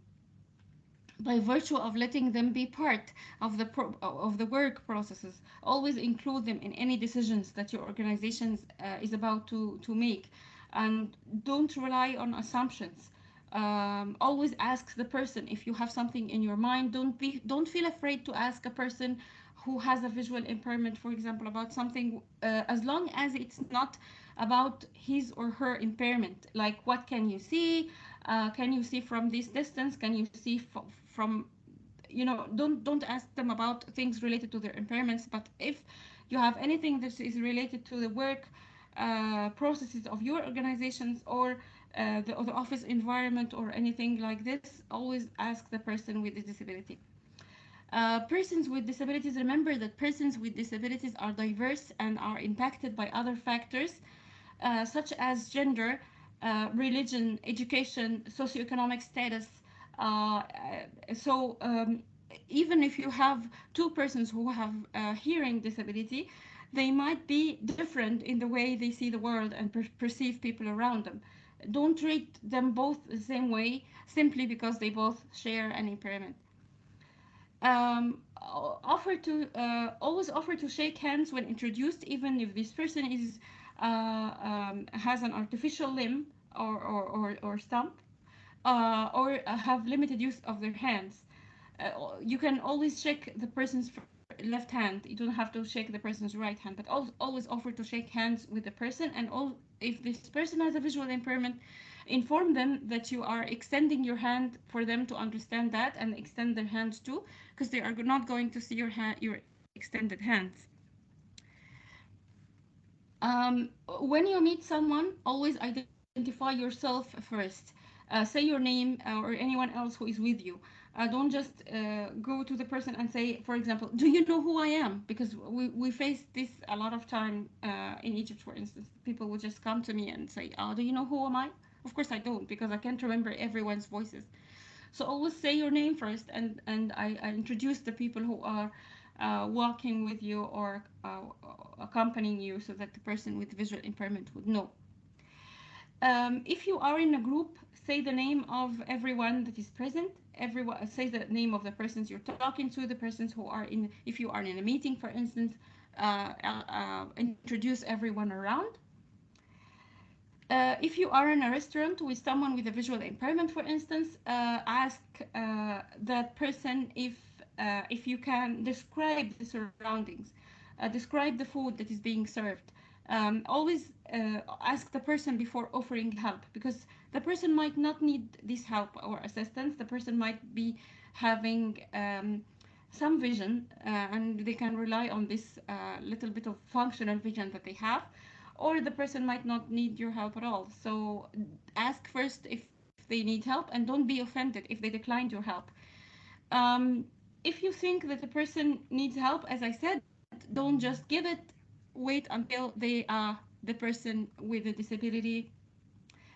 by virtue of letting them be part of the work processes. Always include them in any decisions that your organization is about to make, and don't rely on assumptions. Always ask the person if you have something in your mind. Don't feel afraid to ask a person who has a visual impairment, for example, about something, as long as it's not about his or her impairment. Like, what can you see? Can you see from this distance? Can you see from, don't ask them about things related to their impairments. But if you have anything that is related to the work processes of your organizations, or the office environment, or anything like this, always ask the person with the disability. Persons with disabilities, remember that persons with disabilities are diverse and are impacted by other factors, such as gender, religion, education, socioeconomic status. Uh, so even if you have two persons who have hearing disability, they might be different in the way they see the world and perceive people around them. Don't treat them both the same way simply because they both share an impairment. Offer to Always offer to shake hands when introduced, even if this person has an artificial limb or stump, or have limited use of their hands. You can always shake the person's left hand. You don't have to shake the person's right hand, but always offer to shake hands with the person. And if this person has a visual impairment, Inform them that you are extending your hand for them to understand that and extend their hands too, because they are not going to see your extended hands. When you meet someone, always identify yourself first. Say your name or anyone else who is with you. Don't just go to the person and say, for example, do you know who I am? Because we face this a lot of time in Egypt, for instance. People would just come to me and say, oh, do you know who am I? Of course I don't, because I can't remember everyone's voices. So always say your name first, and I introduce the people who are walking with you or accompanying you, so that the person with visual impairment would know. If you are in a group, say the name of everyone that is present. Everyone say the name of the persons you're talking to, the persons who are in. If you are in a meeting, for instance, introduce everyone around. If you are in a restaurant with someone with a visual impairment, for instance, ask that person if you can describe the surroundings, describe the food that is being served. Always ask the person before offering help, because the person might not need this help or assistance. The person might be having some vision, and they can rely on this little bit of functional vision that they have, or the person might not need your help at all. So ask first if they need help, and don't be offended if they declined your help. Um, if you think that the person needs help, as I said, don't just give it. Wait until the person with the disability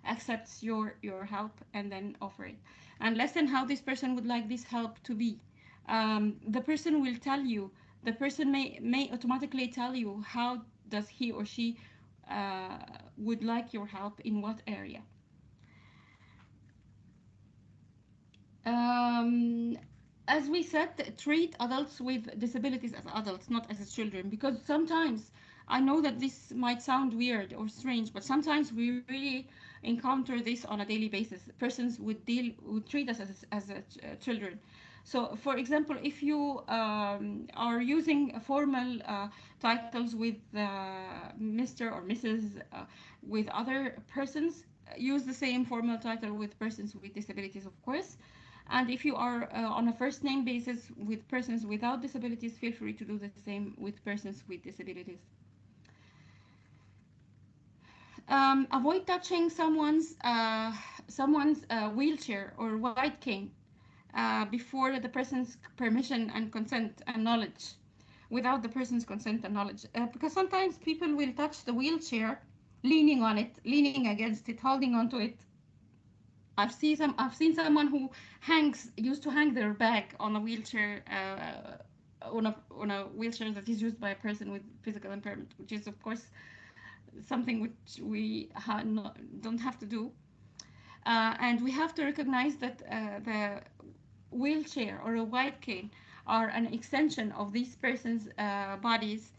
accepts your help, and then offer it. And listen how this person would like this help to be. The person will tell you. The person may automatically tell you how does he or she uh, would like your help in what area. Um, as we said, treat adults with disabilities as adults, not as children, because sometimes I know that this might sound weird or strange, but sometimes we really encounter this on a daily basis. Persons would treat us as children. So, for example, if you are using formal titles with Mr. or Mrs. With other persons, use the same formal title with persons with disabilities, of course. And if you are on a first name basis with persons without disabilities, feel free to do the same with persons with disabilities. Avoid touching someone's wheelchair or white cane before the person's permission and consent and knowledge, without the person's consent and knowledge. Because sometimes people will touch the wheelchair, leaning on it, leaning against it, holding onto it. I've seen someone who used to hang their bag on a wheelchair, on a wheelchair that is used by a person with physical impairment, which is of course something which we don't have to do. And we have to recognize that the wheelchair or a white cane are an extension of these persons' bodies,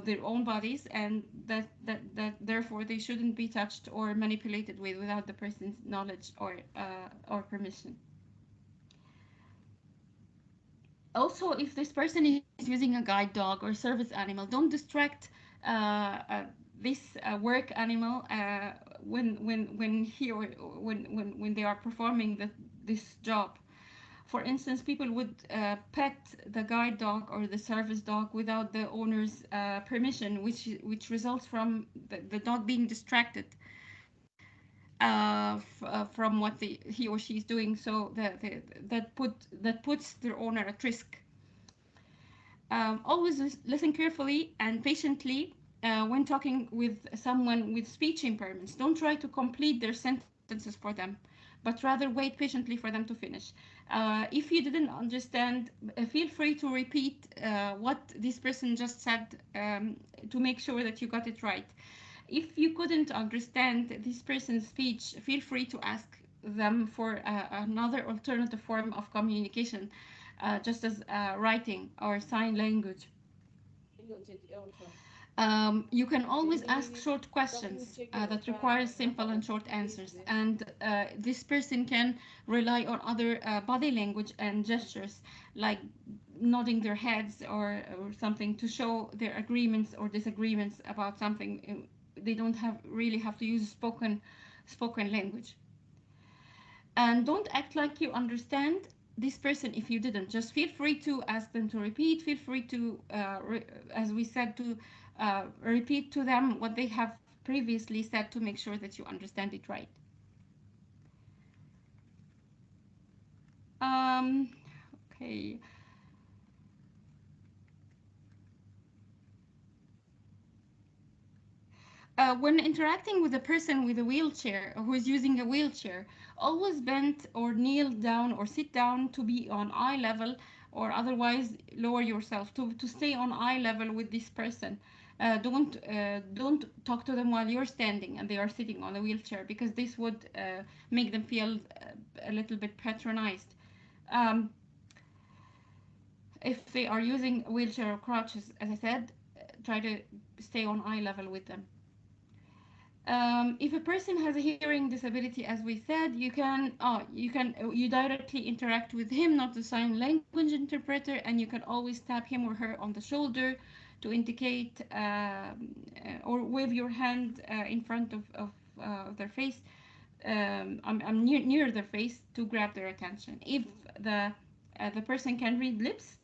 their own bodies, and that therefore they shouldn't be touched or manipulated with without the person's knowledge or permission. Also, if this person is using a guide dog or service animal, don't distract this work animal when he or when they are performing this job. For instance, people would pet the guide dog or the service dog without the owner's permission, which results from the dog being distracted from what he or she is doing. So that puts their owner at risk. Always listen carefully and patiently when talking with someone with speech impairments. Don't try to complete their sentences for them, but rather wait patiently for them to finish. If you didn't understand, feel free to repeat what this person just said to make sure that you got it right. If you couldn't understand this person's speech, feel free to ask them for another alternative form of communication, just as writing or sign language. You can always ask short questions that require simple and short answers, and this person can rely on other body language and gestures, like nodding their heads or something, to show their agreements or disagreements about something. They don't have to use spoken language. And don't act like you understand this person if you didn't. Just feel free to ask them to repeat. Feel free to, as we said, to repeat to them what they have previously said to make sure that you understand it right. Um, okay. When interacting with a person with a wheelchair or who is using a wheelchair, always bend or kneel down or sit down to be on eye level, or otherwise lower yourself to stay on eye level with this person. Don't talk to them while you're standing and they are sitting on a wheelchair, because this would make them feel a little bit patronized. Um, if they are using a wheelchair or crutches, as I said, try to stay on eye level with them. If a person has a hearing disability, as we said, you directly interact with him, not the sign language interpreter, and you can always tap him or her on the shoulder to indicate or wave your hand in front of their face. I'm near their face to grab their attention. If the person can read lips,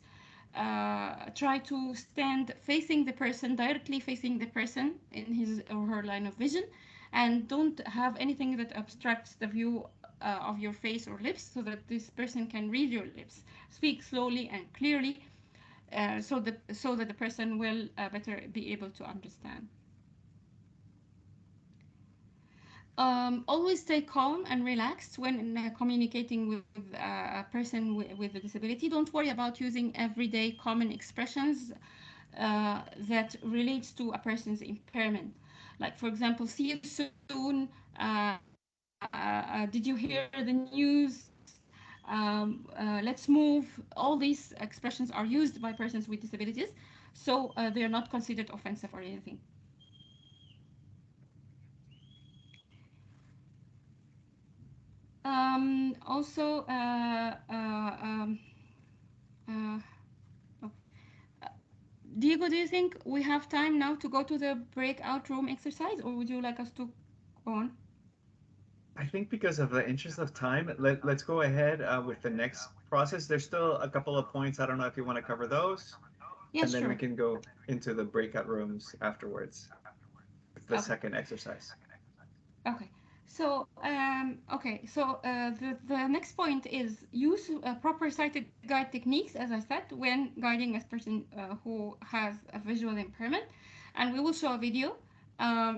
try to stand facing the person, directly facing the person in his or her line of vision, and don't have anything that obstructs the view of your face or lips, so that this person can read your lips. Speak slowly and clearly, so that the person will better be able to understand. Always stay calm and relaxed when communicating with a person with a disability. Don't worry about using everyday common expressions that relates to a person's impairment. Like, for example, see you soon, did you hear the news, let's move. All these expressions are used by persons with disabilities, so they are not considered offensive or anything. Also, uh, oh, uh, Diego, do you think we have time now to go to the breakout room exercise, or would you like us to go on? I think because of the interest of time, let's go ahead with the next process. There's still a couple of points. I don't know if you want to cover those, Yes, and then we sure. can go into the breakout rooms afterwards with the Okay. second exercise. Okay. So the next point is use proper sighted guide techniques, as I said, when guiding a person who has a visual impairment, and we will show a video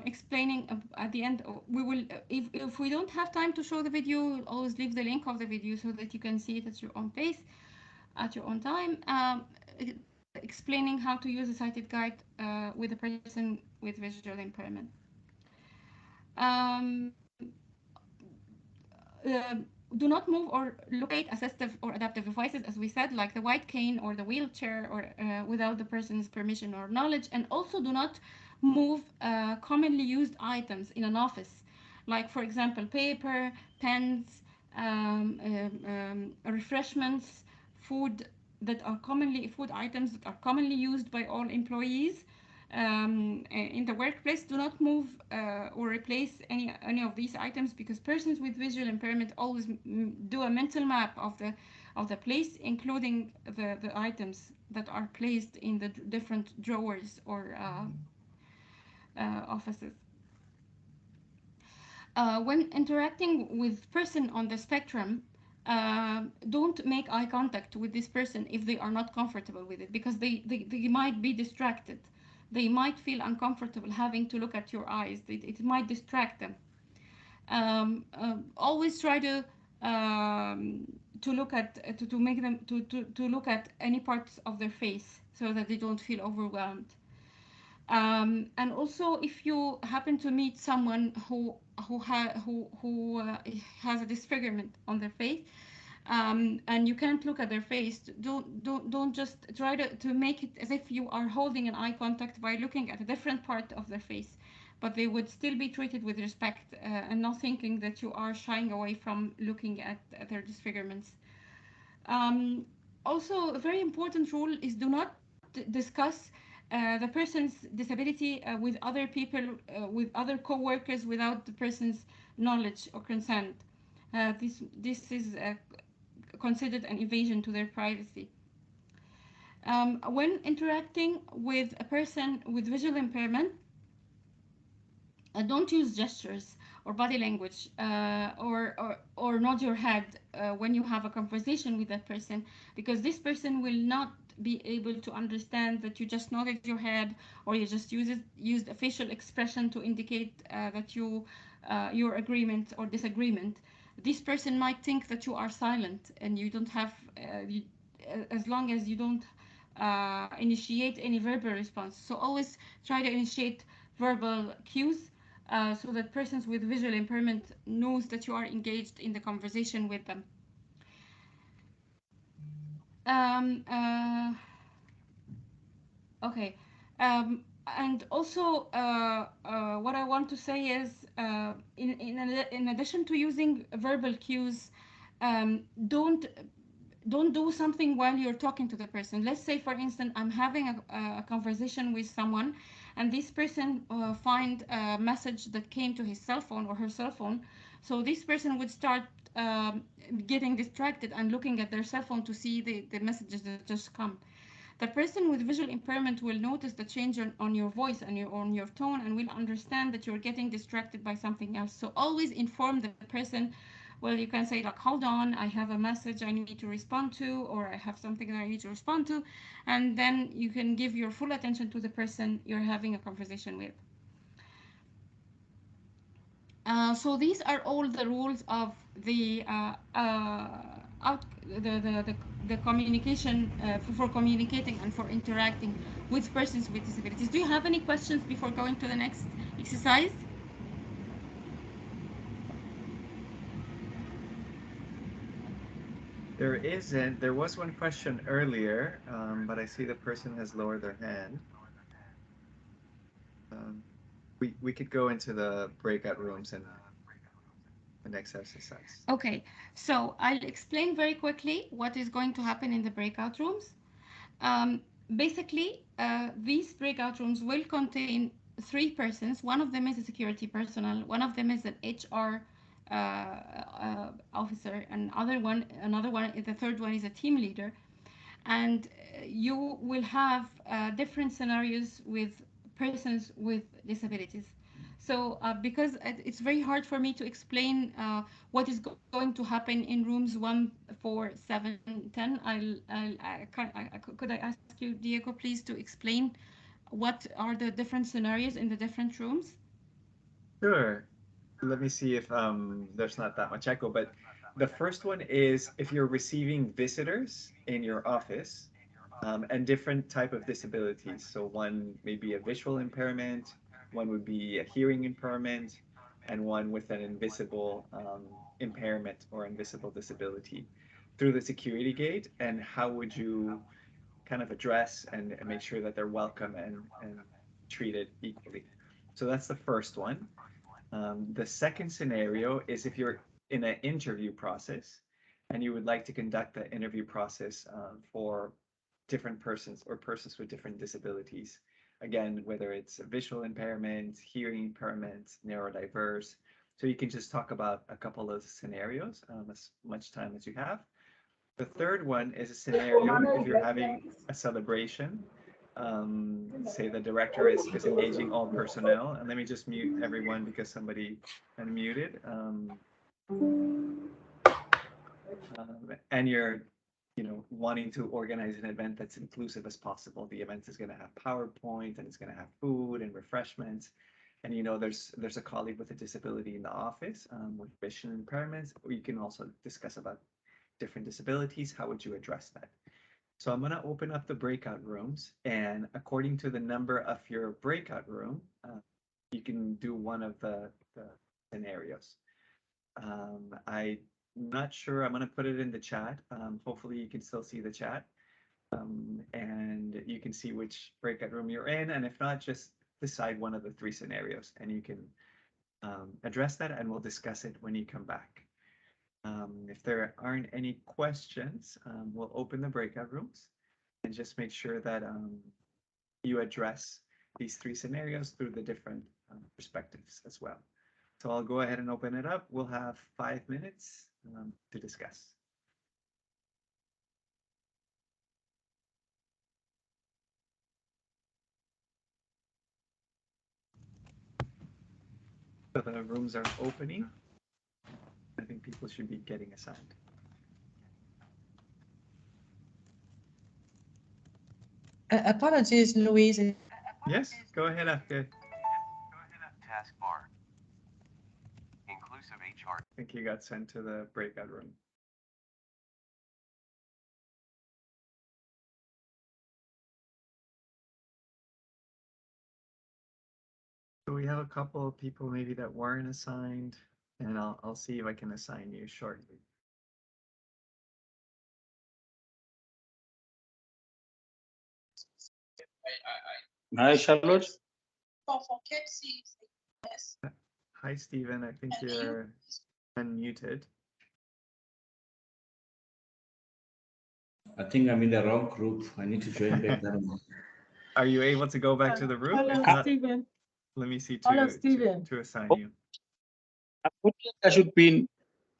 explaining at the end. We will, if we don't have time to show the video, we'll always leave the link of the video so that you can see it at your own pace, at your own time. Explaining how to use a sighted guide with a person with visual impairment. Um, uh, do not move or locate assistive or adaptive devices, as we said, like the white cane or the wheelchair, or without the person's permission or knowledge. And also do not move commonly used items in an office, like, for example, paper, pens, refreshments, food items that are commonly used by all employees in the workplace. Do not move or replace any of these items, because persons with visual impairment always do a mental map of the place, including the items that are placed in the different drawers or offices. When interacting with person on the spectrum, don't make eye contact with this person if they are not comfortable with it, because they might be distracted. They might feel uncomfortable having to look at your eyes. It might distract them. Always try to look at to make them to look at any parts of their face, so that they don't feel overwhelmed. And also, if you happen to meet someone who has a disfigurement on their face, and you can't look at their face, don't just try to make it as if you are holding an eye contact by looking at a different part of their face, but they would still be treated with respect, and not thinking that you are shying away from looking at their disfigurements. Um, Also, a very important rule is do not discuss the person's disability with other people, with other co-workers without the person's knowledge or consent. This is considered an invasion to their privacy. When interacting with a person with visual impairment, don't use gestures or body language, or nod your head when you have a conversation with that person, because this person will not be able to understand that you just nodded your head, or you just used a facial expression to indicate that your agreement or disagreement. This person might think that you are silent and you don't have as long as you don't initiate any verbal response. So always try to initiate verbal cues, so that persons with visual impairment knows that you are engaged in the conversation with them. Um, uh, okay. And also, what I want to say is, in addition to using verbal cues, don't do something while you're talking to the person. Let's say, for instance, I'm having a conversation with someone, and this person find a message that came to his cell phone or her cell phone. So this person would start getting distracted and looking at their cell phone to see the messages that just come. The person with visual impairment will notice the change on your voice and on your tone, and will understand that you're getting distracted by something else. So always inform the person. Well, you can say like, hold on, I have a message I need to respond to, or I have something that I need to respond to, and then you can give your full attention to the person you're having a conversation with. So these are all the rules of the communication, for communicating and for interacting with persons with disabilities. Do you have any questions before going to the next exercise? There isn't. There was one question earlier, but I see the person has lowered their hand. Um, we could go into the breakout rooms and the next exercise. Okay, so I'll explain very quickly what is going to happen in the breakout rooms. Um, Basically, these breakout rooms will contain three persons. One of them is a security personnel, one of them is an HR officer, and another one, the third one is a team leader. And you will have different scenarios with persons with disabilities. So because it's very hard for me to explain what is going to happen in rooms 1, 4, 7, 10, could I ask you, Diego, please, to explain what are the different scenarios in the different rooms? Sure. Let me see if there's not that much echo, but the first one is if you're receiving visitors in your office, and different type of disabilities. So one may be a visual impairment, one would be a hearing impairment, and one with an invisible impairment or invisible disability through the security gate. And how would you kind of address and make sure that they're welcome and treated equally? So that's the first one. The second scenario is if you're in an interview process and you would like to conduct the interview process for different persons or persons with different disabilities. Again, whether it's visual impairment, hearing impairment, neurodiverse. So you can just talk about a couple of scenarios, as much time as you have. The third one is a scenario if you're having a celebration. Say the director is engaging all personnel, and let me just mute everyone because somebody unmuted. And you're, wanting to organize an event that's inclusive as possible. The event is going to have PowerPoint, and it's going to have food and refreshments. And there's a colleague with a disability in the office, with vision impairments. Or you can also discuss about different disabilities. How would you address that? So I'm going to open up the breakout rooms, and according to the number of your breakout room, you can do one of the scenarios. I'm not sure. I'm going to put it in the chat. Hopefully you can still see the chat, and you can see which breakout room you're in. And if not, just decide one of the three scenarios, and you can address that, and we'll discuss it when you come back. If there aren't any questions, we'll open the breakout rooms and just make sure that you address these three scenarios through the different perspectives as well. So I'll go ahead and open it up. We'll have 5 minutes to discuss. So the rooms are opening. I think people should be getting assigned. Apologies, Louise. Yes, go ahead, Afghan. Taskbar. Inclusive HR. I think you got sent to the breakout room. So we have a couple of people maybe that weren't assigned, and I'll see if I can assign you shortly. Hi, Charlotte. Hi, Stephen. I think you're unmuted. I think I'm in the wrong group. I need to join back that one. Are you able to go back to the room? Hello, If not, Stephen. let me see Hello, to Stephen. assign you. I should be in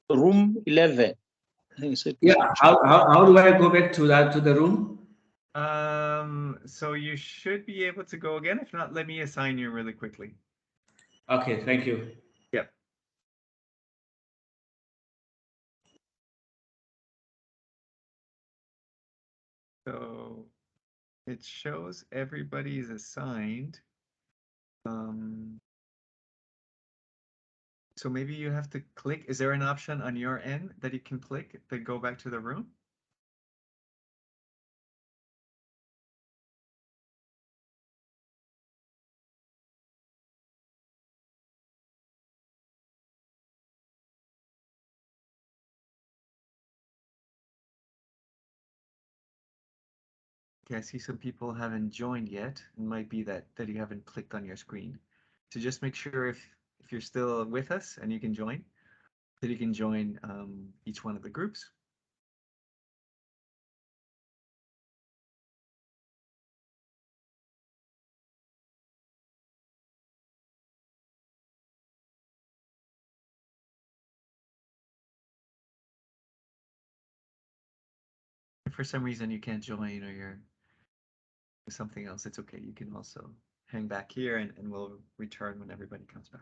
room 11. Yeah, how do I go back to the room? So you should be able to go again. If not, let me assign you really quickly. Okay, thank you. Yep. So it shows everybody's assigned. So maybe you have to click. Is there an option on your end that you can click to go back to the room? Okay, I see some people haven't joined yet. It might be that you haven't clicked on your screen. So just make sure if you're still with us and you can join, that you can join each one of the groups. If for some reason you can't join or you're something else, it's okay. You can also hang back here and we'll return when everybody comes back.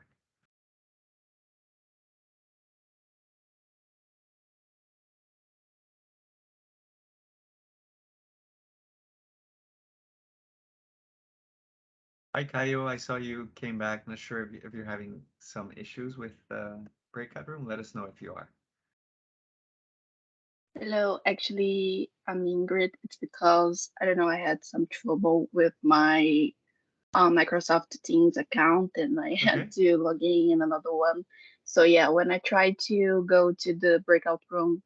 Hi, Kayo. I saw you came back. Not sure if you're having some issues with the breakout room. Let us know if you are. Hello, actually, I'm Ingrid. It's because I don't know, I had some trouble with my Microsoft Teams account and I had to log in another one. So yeah, when I tried to go to the breakout room,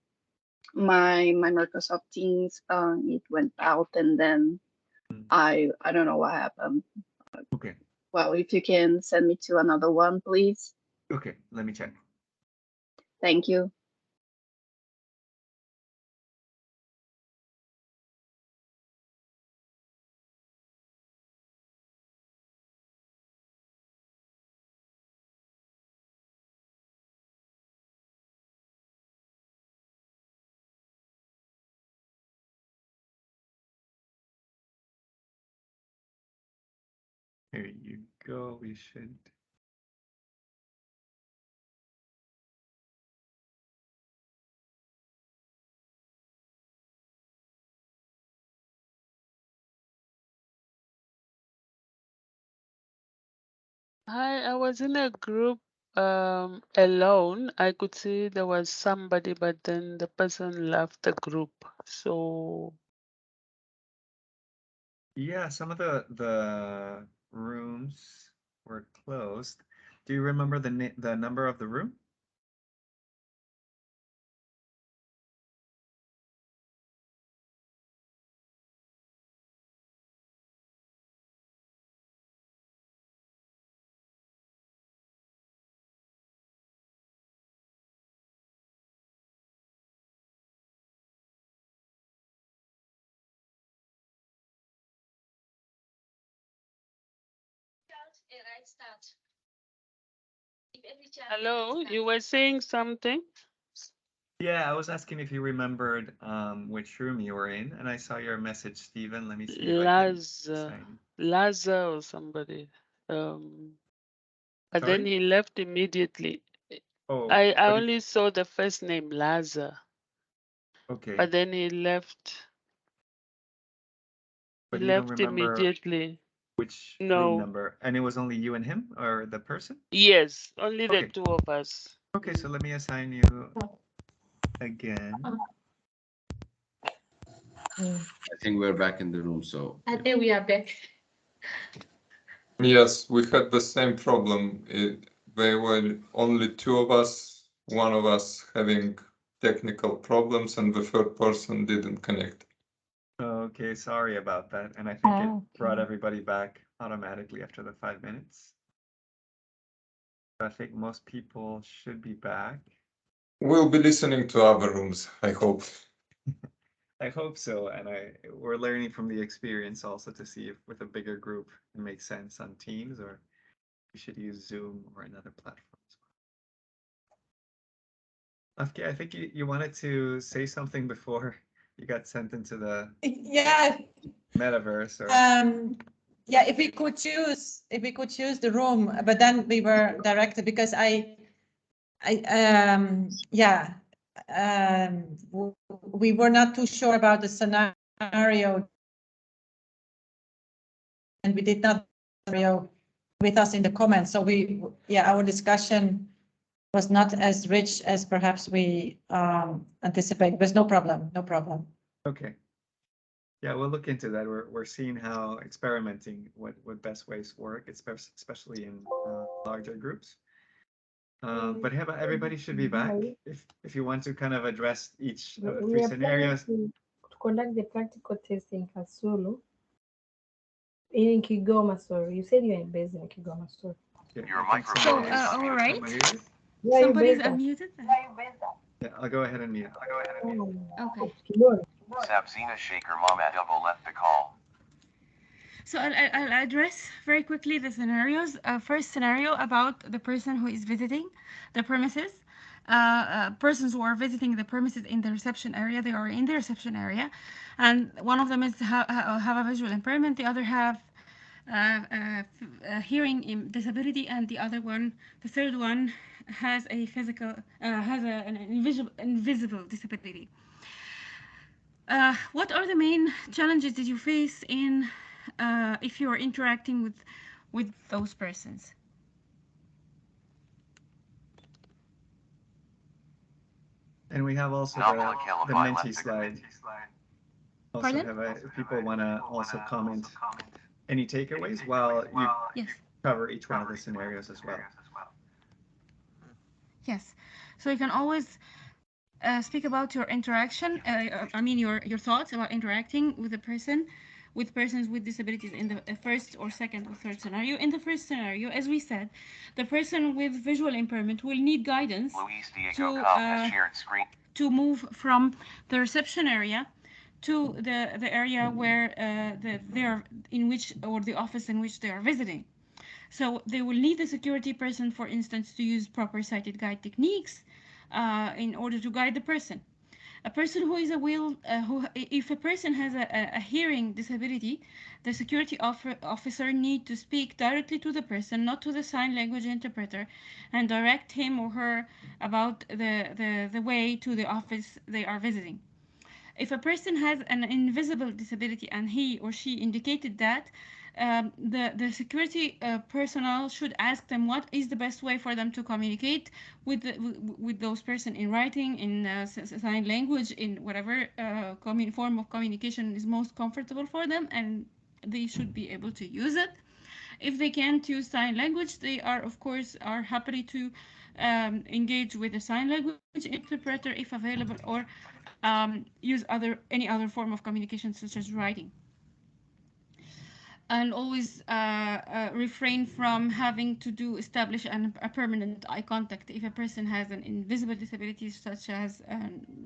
my Microsoft Teams it went out and then I don't know what happened. Okay. Well, if you can send me to another one, please. Okay, let me check. Thank you. Here you go. We should. Hi, I was in a group alone. I could see there was somebody, but then the person left the group. So Yeah, some of the rooms were closed. Do you remember the number of the room? Hello, you were saying something? Yeah, I was asking if you remembered which room you were in, and I saw your message, Stephen. Let me see if I can sign. Laza or somebody. But then Sorry? he left immediately. Oh, I but only saw the first name, Laza. okay. But then he left. But He you don't left remember immediately. which room No. number, and it was only you and him, or the person? Yes, only the Okay. two of us. Okay, so let me assign you again. I think we're back in the room, so. I think we are back. Yes, we had the same problem. There were only two of us, one of us having technical problems, and the third person didn't connect. Okay, sorry about that. And I think it brought everybody back automatically after the 5 minutes. I think most people should be back. We'll be listening to other rooms, I hope. I hope so, and we're learning from the experience also to see if with a bigger group it makes sense on Teams, or we should use Zoom or another platform as well. Okay, I think you wanted to say something before you got sent into the metaverse, or yeah, if we could choose the room, but then we were directed because we were not too sure about the scenario, and we did not scenario with us in the comments. So our discussion was not as rich as perhaps we anticipated. There's no problem. okay. Yeah, we'll look into that. We're seeing how experimenting what best ways work, especially in larger groups. But everybody should be back. If you want to kind of address each of the three scenarios. To conduct the practical test in Kasulu. In Kigoma, sorry. You said you're based in Kigoma, sorry. Your microphone is all right. Yeah, Somebody's unmuted. Yeah, I'll go ahead and mute. Okay. Sabzina Shaker Mama Double left the call. So I'll address very quickly the scenarios. First scenario about the person who is visiting the premises. Persons who are visiting the premises in the reception area, they are in the reception area, and one of them is have a visual impairment, the other have a hearing disability, and the third one has a physical, an invisible disability. What are the main challenges that you face in if you are interacting with those persons? And we have also the Menti slide. Also Pardon? if people want to also comment any takeaways while you cover each one of the scenarios as well. Yes. So you can always speak about your interaction. Your thoughts about interacting with persons with disabilities in the first or second or third scenario. In the first scenario, as we said, the person with visual impairment will need guidance to move from the reception area to the area where they are in which, or the office in which they are visiting. So they will need a security person, for instance, to use proper sighted guide techniques in order to guide the person. A person who is if a person has a hearing disability, the security officer need to speak directly to the person, not to the sign language interpreter, and direct him or her about the way to the office they are visiting. If a person has an invisible disability and he or she indicated that, the security personnel should ask them what is the best way for them to communicate with those person in writing, in sign language, in whatever form of communication is most comfortable for them, and they should be able to use it. If they can't use sign language, they are of course happy to engage with a sign language interpreter if available, or use any other form of communication such as writing. And always refrain from having to establish a permanent eye contact if a person has an invisible disability, such as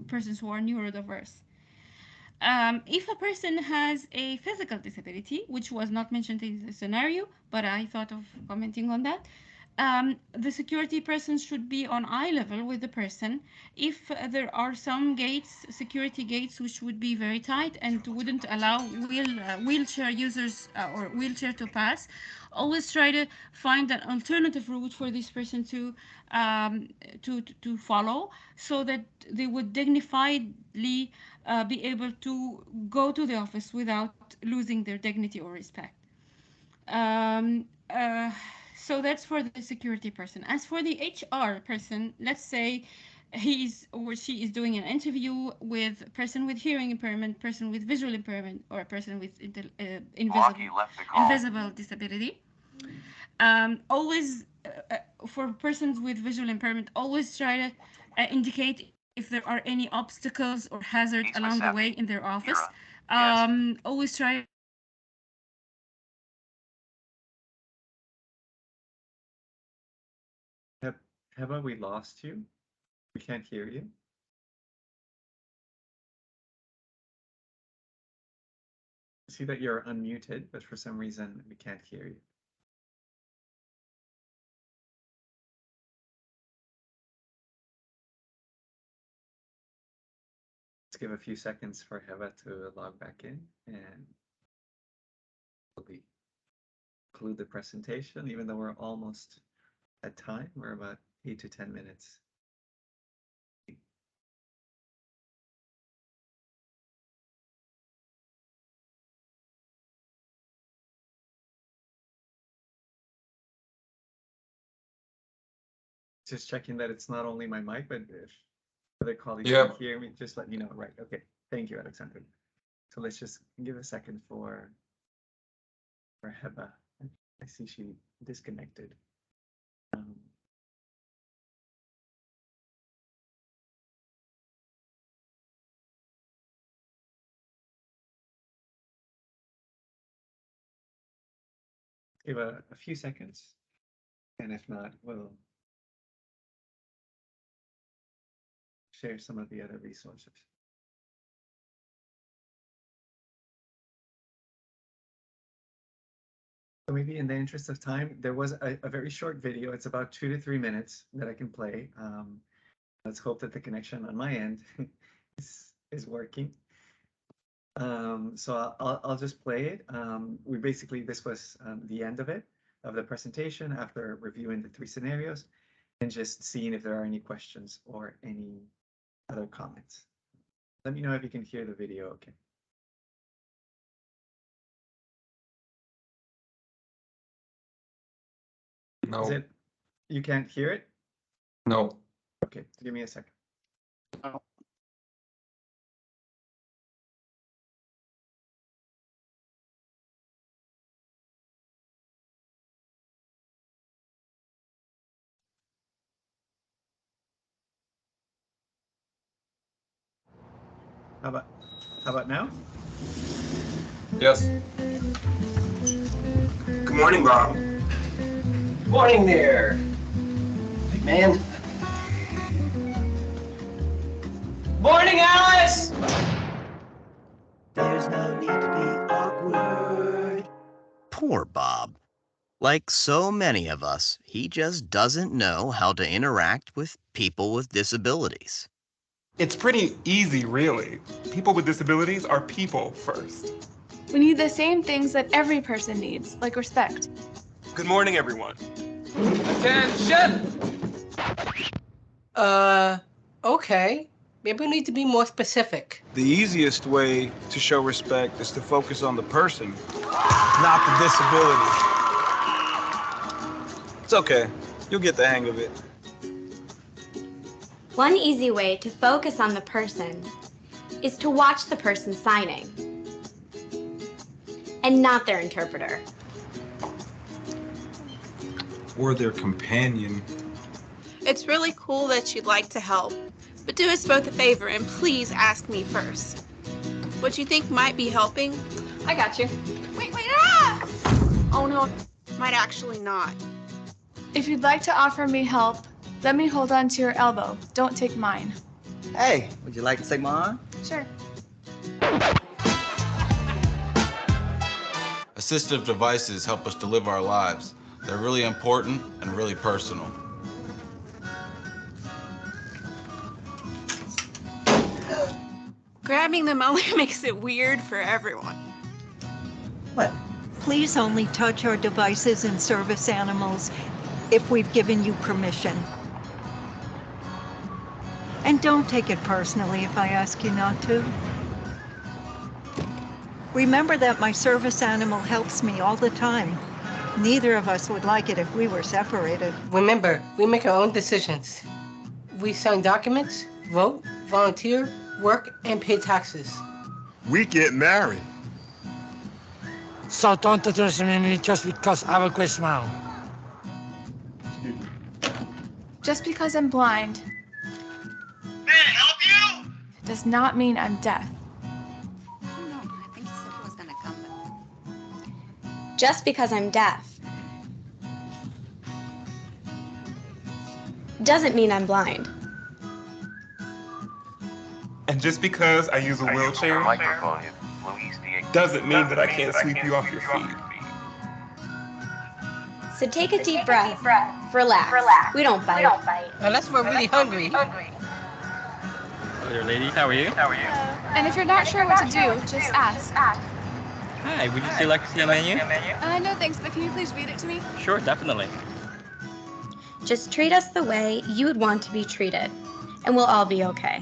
persons who are neurodiverse. If a person has a physical disability, which was not mentioned in the scenario, but I thought of commenting on that, the security person should be on eye level with the person. If there are some gates, security gates, which would be very tight and wouldn't allow wheelchair users or wheelchair to pass, always try to find an alternative route for this person to follow, so that they would dignifiedly be able to go to the office without losing their dignity or respect. Um, uh, so that's for the security person. As for the HR person, let's say he's or she is doing an interview with a person with hearing impairment, person with visual impairment, or a person with invisible disability. Always, for persons with visual impairment, always try to indicate if there are any obstacles or hazards along the way in their office. Always try to Heba, we lost you. We can't hear you. I see that you're unmuted, but for some reason we can't hear you. Let's give a few seconds for Heba to log back in, and we'll conclude the presentation, even though we're almost at time. We're about 8 to 10 minutes. Just checking that it's not only my mic, but if other colleagues can hear me, just let me know. Right. Okay. Thank you, Alexander. So let's just give a second for Heba. I see she disconnected. Give a few seconds, and if not, we'll share some of the other resources. So maybe in the interest of time, there was a very short video. It's about 2 to 3 minutes that I can play. Let's hope that the connection on my end is working. So I'll just play it. This was the end of it, of the presentation, after reviewing the 3 scenarios and just seeing if there are any questions or any other comments. Let me know if you can hear the video okay. No. Is it? You can't hear it? No. Okay, give me a second. Oh. How about now? Yes. Good morning, Bob. Morning there, big man. Morning, Alice! There's no need to be awkward. Poor Bob. Like so many of us, he just doesn't know how to interact with people with disabilities. It's pretty easy, really. People with disabilities are people first. We need the same things that every person needs, like respect. Good morning, everyone. Attention! Okay. Maybe we need to be more specific. The easiest way to show respect is to focus on the person, not the disability. It's okay. You'll get the hang of it. One easy way to focus on the person is to watch the person signing and not their interpreter. Or their companion. It's really cool that you'd like to help, but do us both a favor and please ask me first. What you think might be helping? I got you. Wait, ah! Oh no, might actually not. If you'd like to offer me help, let me hold on to your elbow. Don't take mine. Hey, would you like to take my arm? Sure. Assistive devices help us to live our lives. They're really important and really personal. Grabbing them only makes it weird for everyone. What? Please only touch our devices and service animals if we've given you permission. And don't take it personally if I ask you not to. Remember that my service animal helps me all the time. Neither of us would like it if we were separated. Remember, we make our own decisions. We sign documents, vote, volunteer, work, and pay taxes. We get married. So don't underestimate me just because I have a great smile. Just because I'm blind. May I help you? Does not mean I'm deaf. Just because I'm deaf doesn't mean I'm blind. And just because I use a wheelchair doesn't mean that I can't sweep you off your feet. So take a deep breath. Relax. We don't bite. Unless we're really hungry. Hello there, ladies. How are you? And if you're not sure what to do, just ask. Hi, would you still like to see a menu? No thanks, but can you please read it to me? Sure, definitely. Just treat us the way you would want to be treated, and we'll all be okay.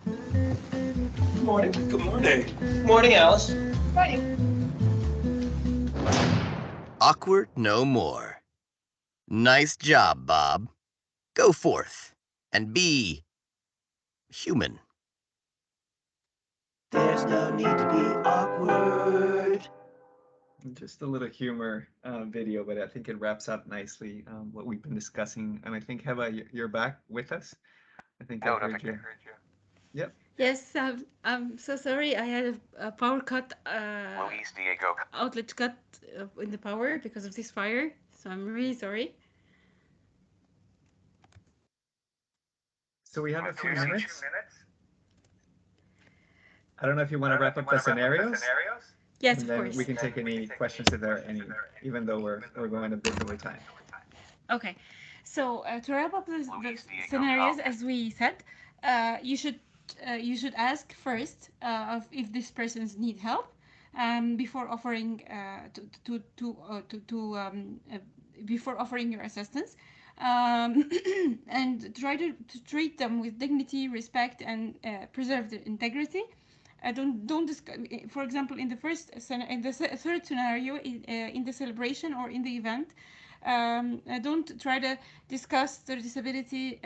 Good morning. Good morning. Good morning, Alice. Morning. Awkward no more. Nice job, Bob. Go forth and be human. There's no need to be awkward. Just a little humor video, but I think it wraps up nicely what we've been discussing. And I think, Heba, you're back with us. I think I heard you. Yep. Yes, I'm so sorry. I had a power cut, outlet cut in the power because of this fire. So I'm really sorry. So we have a few minutes. I don't know if you want to wrap up the scenarios. Yes, and of then course. we can take any questions if there are any, even though we're going a bit over time. Okay, so to wrap up the scenarios, as we said, you should ask first of if this person's need help before offering before offering your assistance, and try to treat them with dignity, respect, and preserve their integrity. Don't discuss, for example, in the third scenario, in the celebration or in the event, don't try to discuss their disability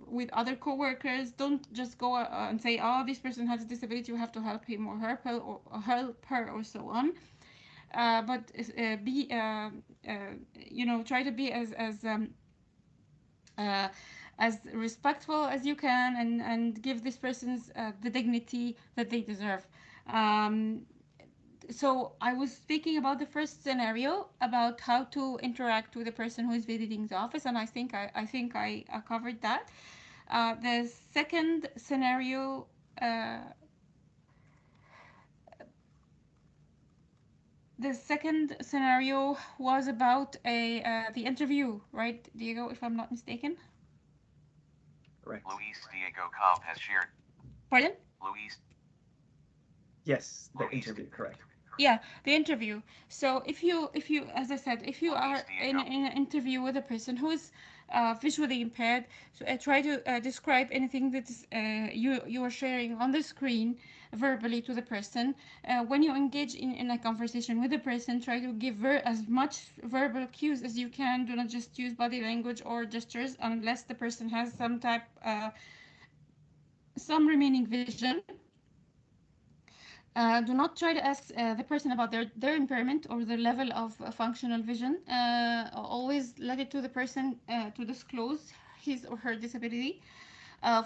with other co-workers. Don't just go and say, oh, this person has a disability, you have to help him or help her or so on. But be try to be as respectful as you can, and give this person's the dignity that they deserve. So I was speaking about the first scenario about how to interact with the person who is visiting the office, and I think I covered that. The second scenario was about the interview, right, Diego, if I'm not mistaken? Correct. Luis Diego Comp has shared. Pardon? Luis. Yes, the interview, correct. Yeah, the interview. So if you, as I said, if you are in an interview with a person who is visually impaired, so try to describe anything that is you are sharing on the screen verbally to the person. When you engage in a conversation with the person, try to give as much verbal cues as you can. Do not just use body language or gestures unless the person has some remaining vision. Do not try to ask the person about their impairment or their level of functional vision. Always let it to the person to disclose his or her disability.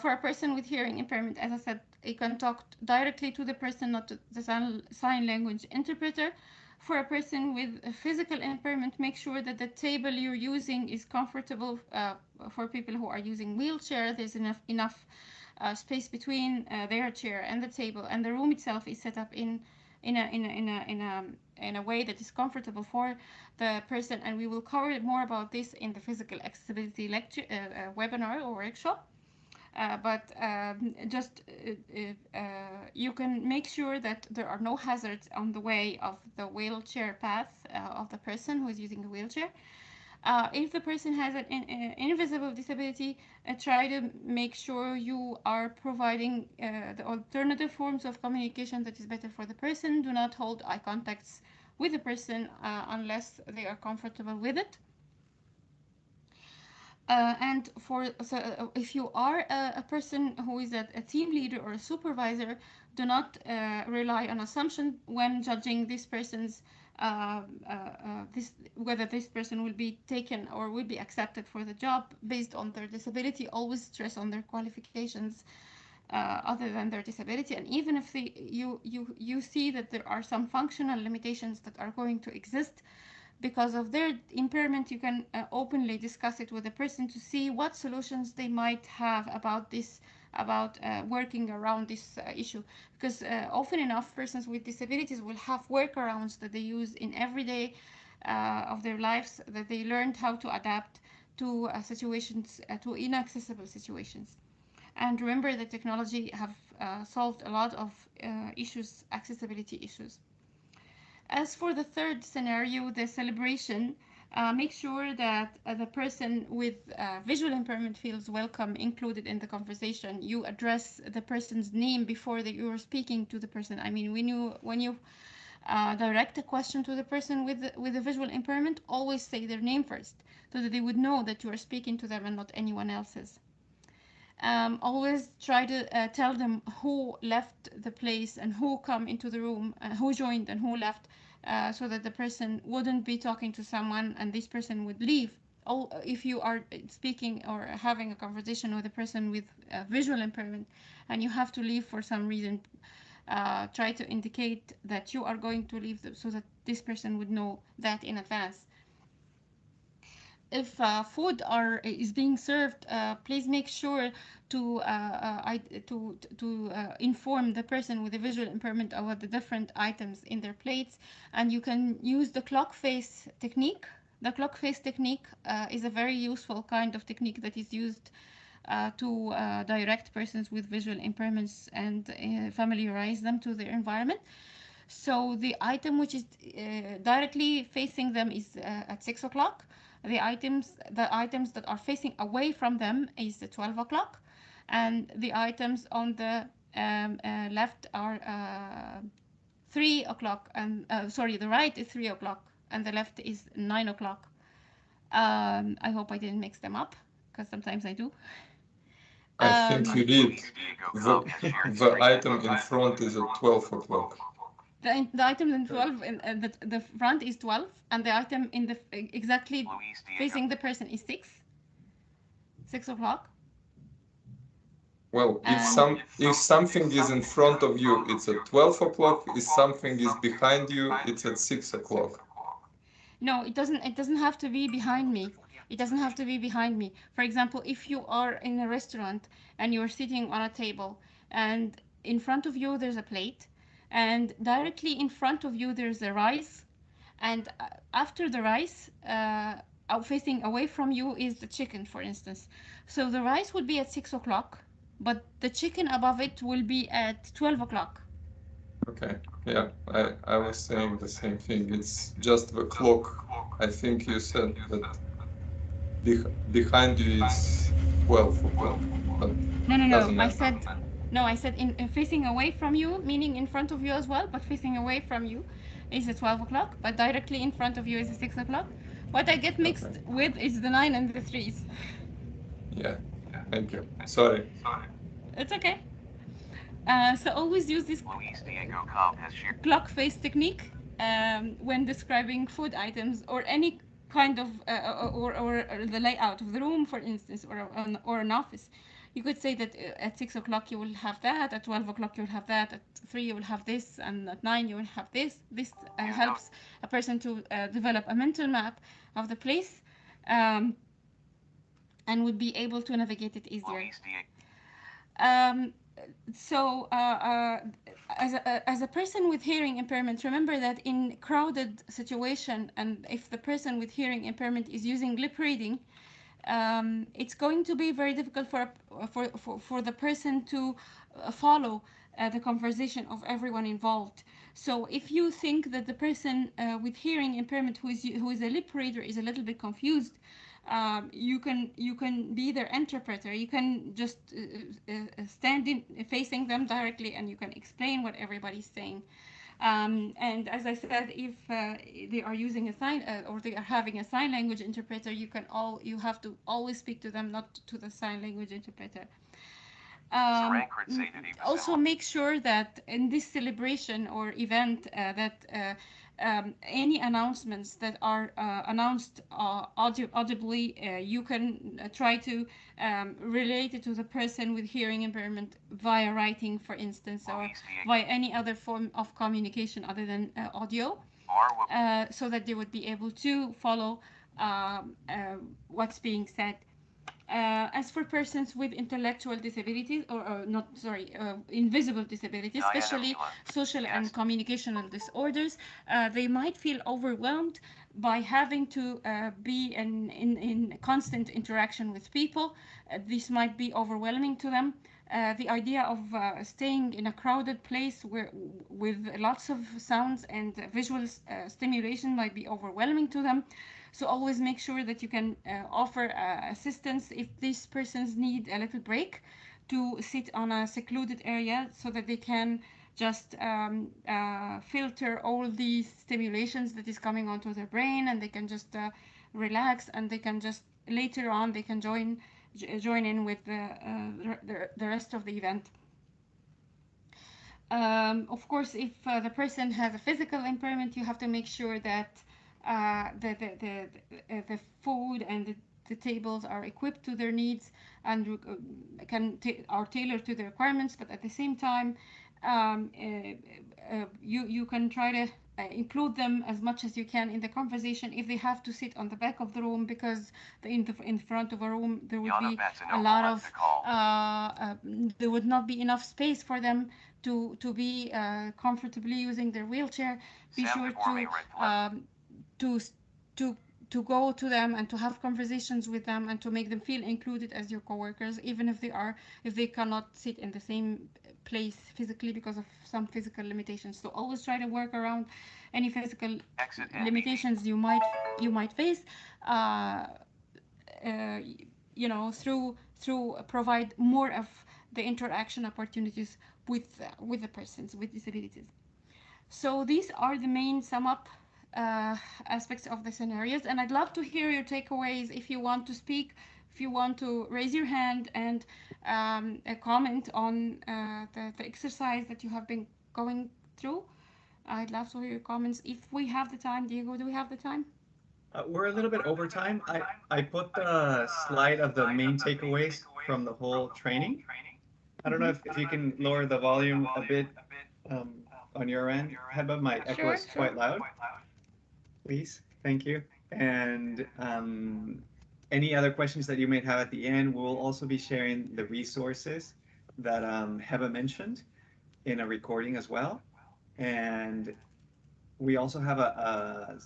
For a person with hearing impairment, as I said, you can talk directly to the person, not to the sign language interpreter. For a person with a physical impairment, make sure that the table you're using is comfortable. For people who are using wheelchair, there's enough space between their chair and the table, and the room itself is set up in a way that is comfortable for the person. And we will cover more about this in the physical accessibility lecture webinar or workshop. But just you can make sure that there are no hazards on the way of the wheelchair path of the person who is using a wheelchair. If the person has an invisible disability, try to make sure you are providing the alternative forms of communication that is better for the person. Do not hold eye contacts with the person unless they are comfortable with it. And if you are a person who is a team leader or a supervisor, do not rely on assumption when judging this person's whether this person will be taken or will be accepted for the job based on their disability. Always stress on their qualifications other than their disability. And even if you see that there are some functional limitations that are going to exist because of their impairment, you can openly discuss it with the person to see what solutions they might have about this, about working around this issue. Because often enough, persons with disabilities will have workarounds that they use in everyday of their lives, that they learned how to adapt to situations, to inaccessible situations. And remember that technology have solved a lot of issues, accessibility issues. As for the third scenario, the celebration, make sure that the person with visual impairment feels welcome, included in the conversation. You address the person's name before that you are speaking to the person. I mean, when you direct a question to the person with a visual impairment, always say their name first, so that they would know that you are speaking to them and not anyone else's. Always try to tell them who left the place and who come into the room, who joined and who left, so that the person wouldn't be talking to someone and this person would leave. If you are speaking or having a conversation with a person with visual impairment and you have to leave for some reason, try to indicate that you are going to leave so that this person would know that in advance. If food is being served, please make sure to inform the person with a visual impairment about the different items in their plates. And you can use the clock face technique. The clock face technique is a very useful kind of technique that is used to direct persons with visual impairments and familiarize them to their environment. So the item which is directly facing them is at 6 o'clock. The items that are facing away from them is at 12 o'clock. And the items on the left are 3 o'clock. And sorry, the right is 3 o'clock and the left is 9 o'clock. I hope I didn't mix them up, because sometimes I do. I think you did. The item in front is at 12 o'clock. The item in 12, the front is 12, and the item in the exactly facing the person is 6 o'clock. Well, if something is in front of you, it's at 12 o'clock. If something is behind you, it's at 6 o'clock. No, it doesn't have to be behind me. It doesn't have to be behind me. For example, if you are in a restaurant and you're sitting on a table and in front of you there's a plate, and directly in front of you there's a rice, and after the rice, facing away from you is the chicken, for instance. So the rice would be at 6 o'clock, but the chicken above it will be at 12 o'clock. Okay, yeah, I was saying the same thing. It's just the clock. I think you said that behind you is 12 o'clock, but No. I said in facing away from you, meaning in front of you as well, but facing away from you is at 12 o'clock, but directly in front of you is at 6 o'clock. What I get mixed with is the 9 and the 3s. Yeah, thank you. Sorry. It's okay. So always use this clock face technique when describing food items or any kind of or the layout of the room, for instance, or an office. you could say that at 6 o'clock you will have that, at 12 o'clock you will have that, at 3 you will have this, and at 9 you will have this. This helps a person to develop a mental map of the place, and would be able to navigate it easier. So as a person with hearing impairment, remember that in crowded situation, and if the person with hearing impairment is using lip reading, it's going to be very difficult for the person to follow the conversation of everyone involved. So if you think that the person with hearing impairment who is a lip reader is a little bit confused, you can be their interpreter. You can just stand facing them directly, and you can explain what everybody's saying. And as I said, if they are using a sign or they are having a sign language interpreter, you have to always speak to them, not to the sign language interpreter. Also make sure that in this celebration or event that any announcements that are announced audibly, you can try to relate it to the person with hearing impairment via writing, for instance, or via any other form of communication other than audio, so that they would be able to follow what's being said. As for persons with intellectual disabilities, invisible disabilities, especially social and communicational disorders, they might feel overwhelmed by having to be in constant interaction with people. This might be overwhelming to them. The idea of staying in a crowded place with lots of sounds and visual stimulation might be overwhelming to them. So always make sure that you can offer assistance if these persons need a little break to sit on a secluded area, so that they can just filter all these stimulations that is coming onto their brain, and they can just relax, and they can just later on they can join in with the rest of the event. Of course, if the person has a physical impairment, you have to make sure that the food and the tables are equipped to their needs and are tailored to the requirements. But at the same time, you can try to include them as much as you can in the conversation. If they have to sit on the back of the room because in front of a room there would be a lot of there would not be enough space for them to be comfortably using their wheelchair, be sure to go to them and to have conversations with them and to make them feel included as your coworkers, even if they cannot sit in the same place physically because of some physical limitations. So always try to work around any physical limitations you might face, through provide more of the interaction opportunities with the persons with disabilities. So these are the main sum up aspects of the scenarios, and I'd love to hear your takeaways. If you want to speak, if you want to raise your hand and comment on the exercise that you have been going through, I'd love to hear your comments. If we have the time, Diego, do we have the time? We're a little bit over time. I put the slide of the main takeaways from the whole training. I don't know if you can lower the volume a bit on your end. Heba, my echo is quite loud. Please, thank you. And any other questions that you may have at the end, we'll also be sharing the resources that Heba mentioned in a recording as well. And we also have a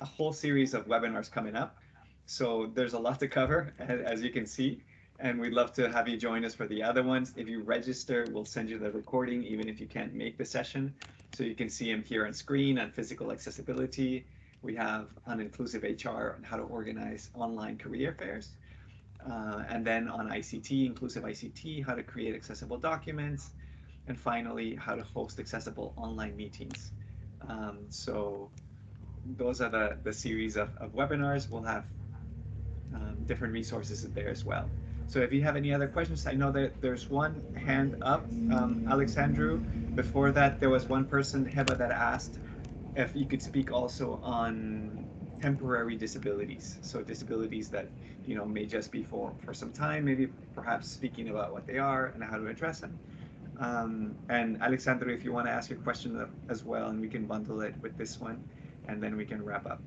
whole series of webinars coming up. So there's a lot to cover, as you can see. And we'd love to have you join us for the other ones. If you register, we'll send you the recording, even if you can't make the session. So you can see them here on screen on physical accessibility. We have on inclusive HR on how to organize online career fairs. And then on ICT, inclusive ICT, how to create accessible documents. And finally, how to host accessible online meetings. So those are the series of webinars. We'll have different resources in there as well. So if you have any other questions, I know that there's one hand up, Alexandru. Before that, there was one person, Heba, that asked if you could speak also on temporary disabilities. So disabilities that, you know, may just be for some time, maybe perhaps speaking about what they are and how to address them. And Alexandra, if you want to ask your question as well, and we can bundle it with this one, and then we can wrap up.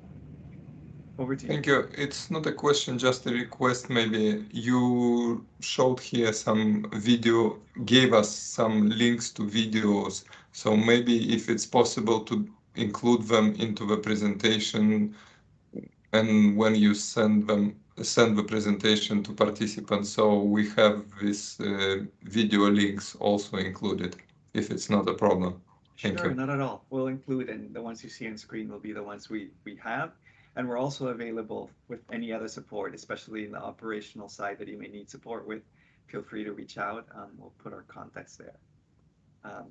Over to you. Thank you. It's not a question, just a request. Maybe you showed here some video, gave us some links to videos. So maybe if it's possible to include them into the presentation, and when you send the presentation to participants, so we have this video links also included, if it's not a problem. Thank Sure, you. not at all. We'll include, and the ones you see on screen will be the ones we have. And we're also available with any other support, especially in the operational side that you may need support with. Feel free to reach out. We'll put our contacts there.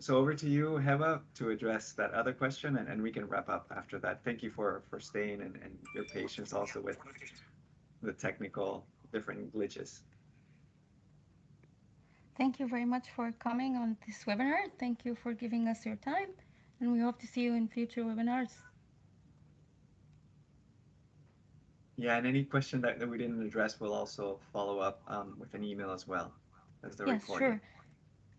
So over to you, Heva, to address that other question, and we can wrap up after that. Thank you for staying and your patience also with the technical different glitches. Thank you very much for coming on this webinar. Thank you for giving us your time, and we hope to see you in future webinars. Yeah, and any question that we didn't address, we'll also follow up with an email as well as the recording.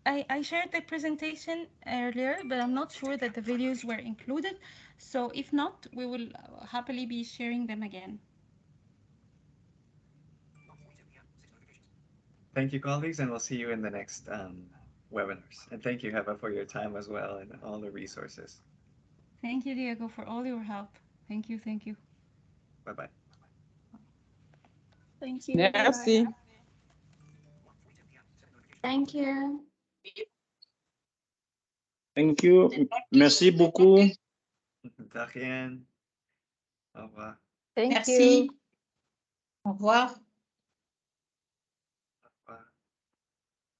Sure. I shared the presentation earlier, but I'm not sure that the videos were included. So if not, we will happily be sharing them again. Thank you, colleagues, and we'll see you in the next webinars. And thank you, Heva, for your time as well and all the resources. Thank you, Diego, for all your help. Thank you. Thank you. Bye-bye. Thank you. Merci. Thank you. Thank you. Merci beaucoup. De rien. Au revoir. Thank Merci. you. Au revoir.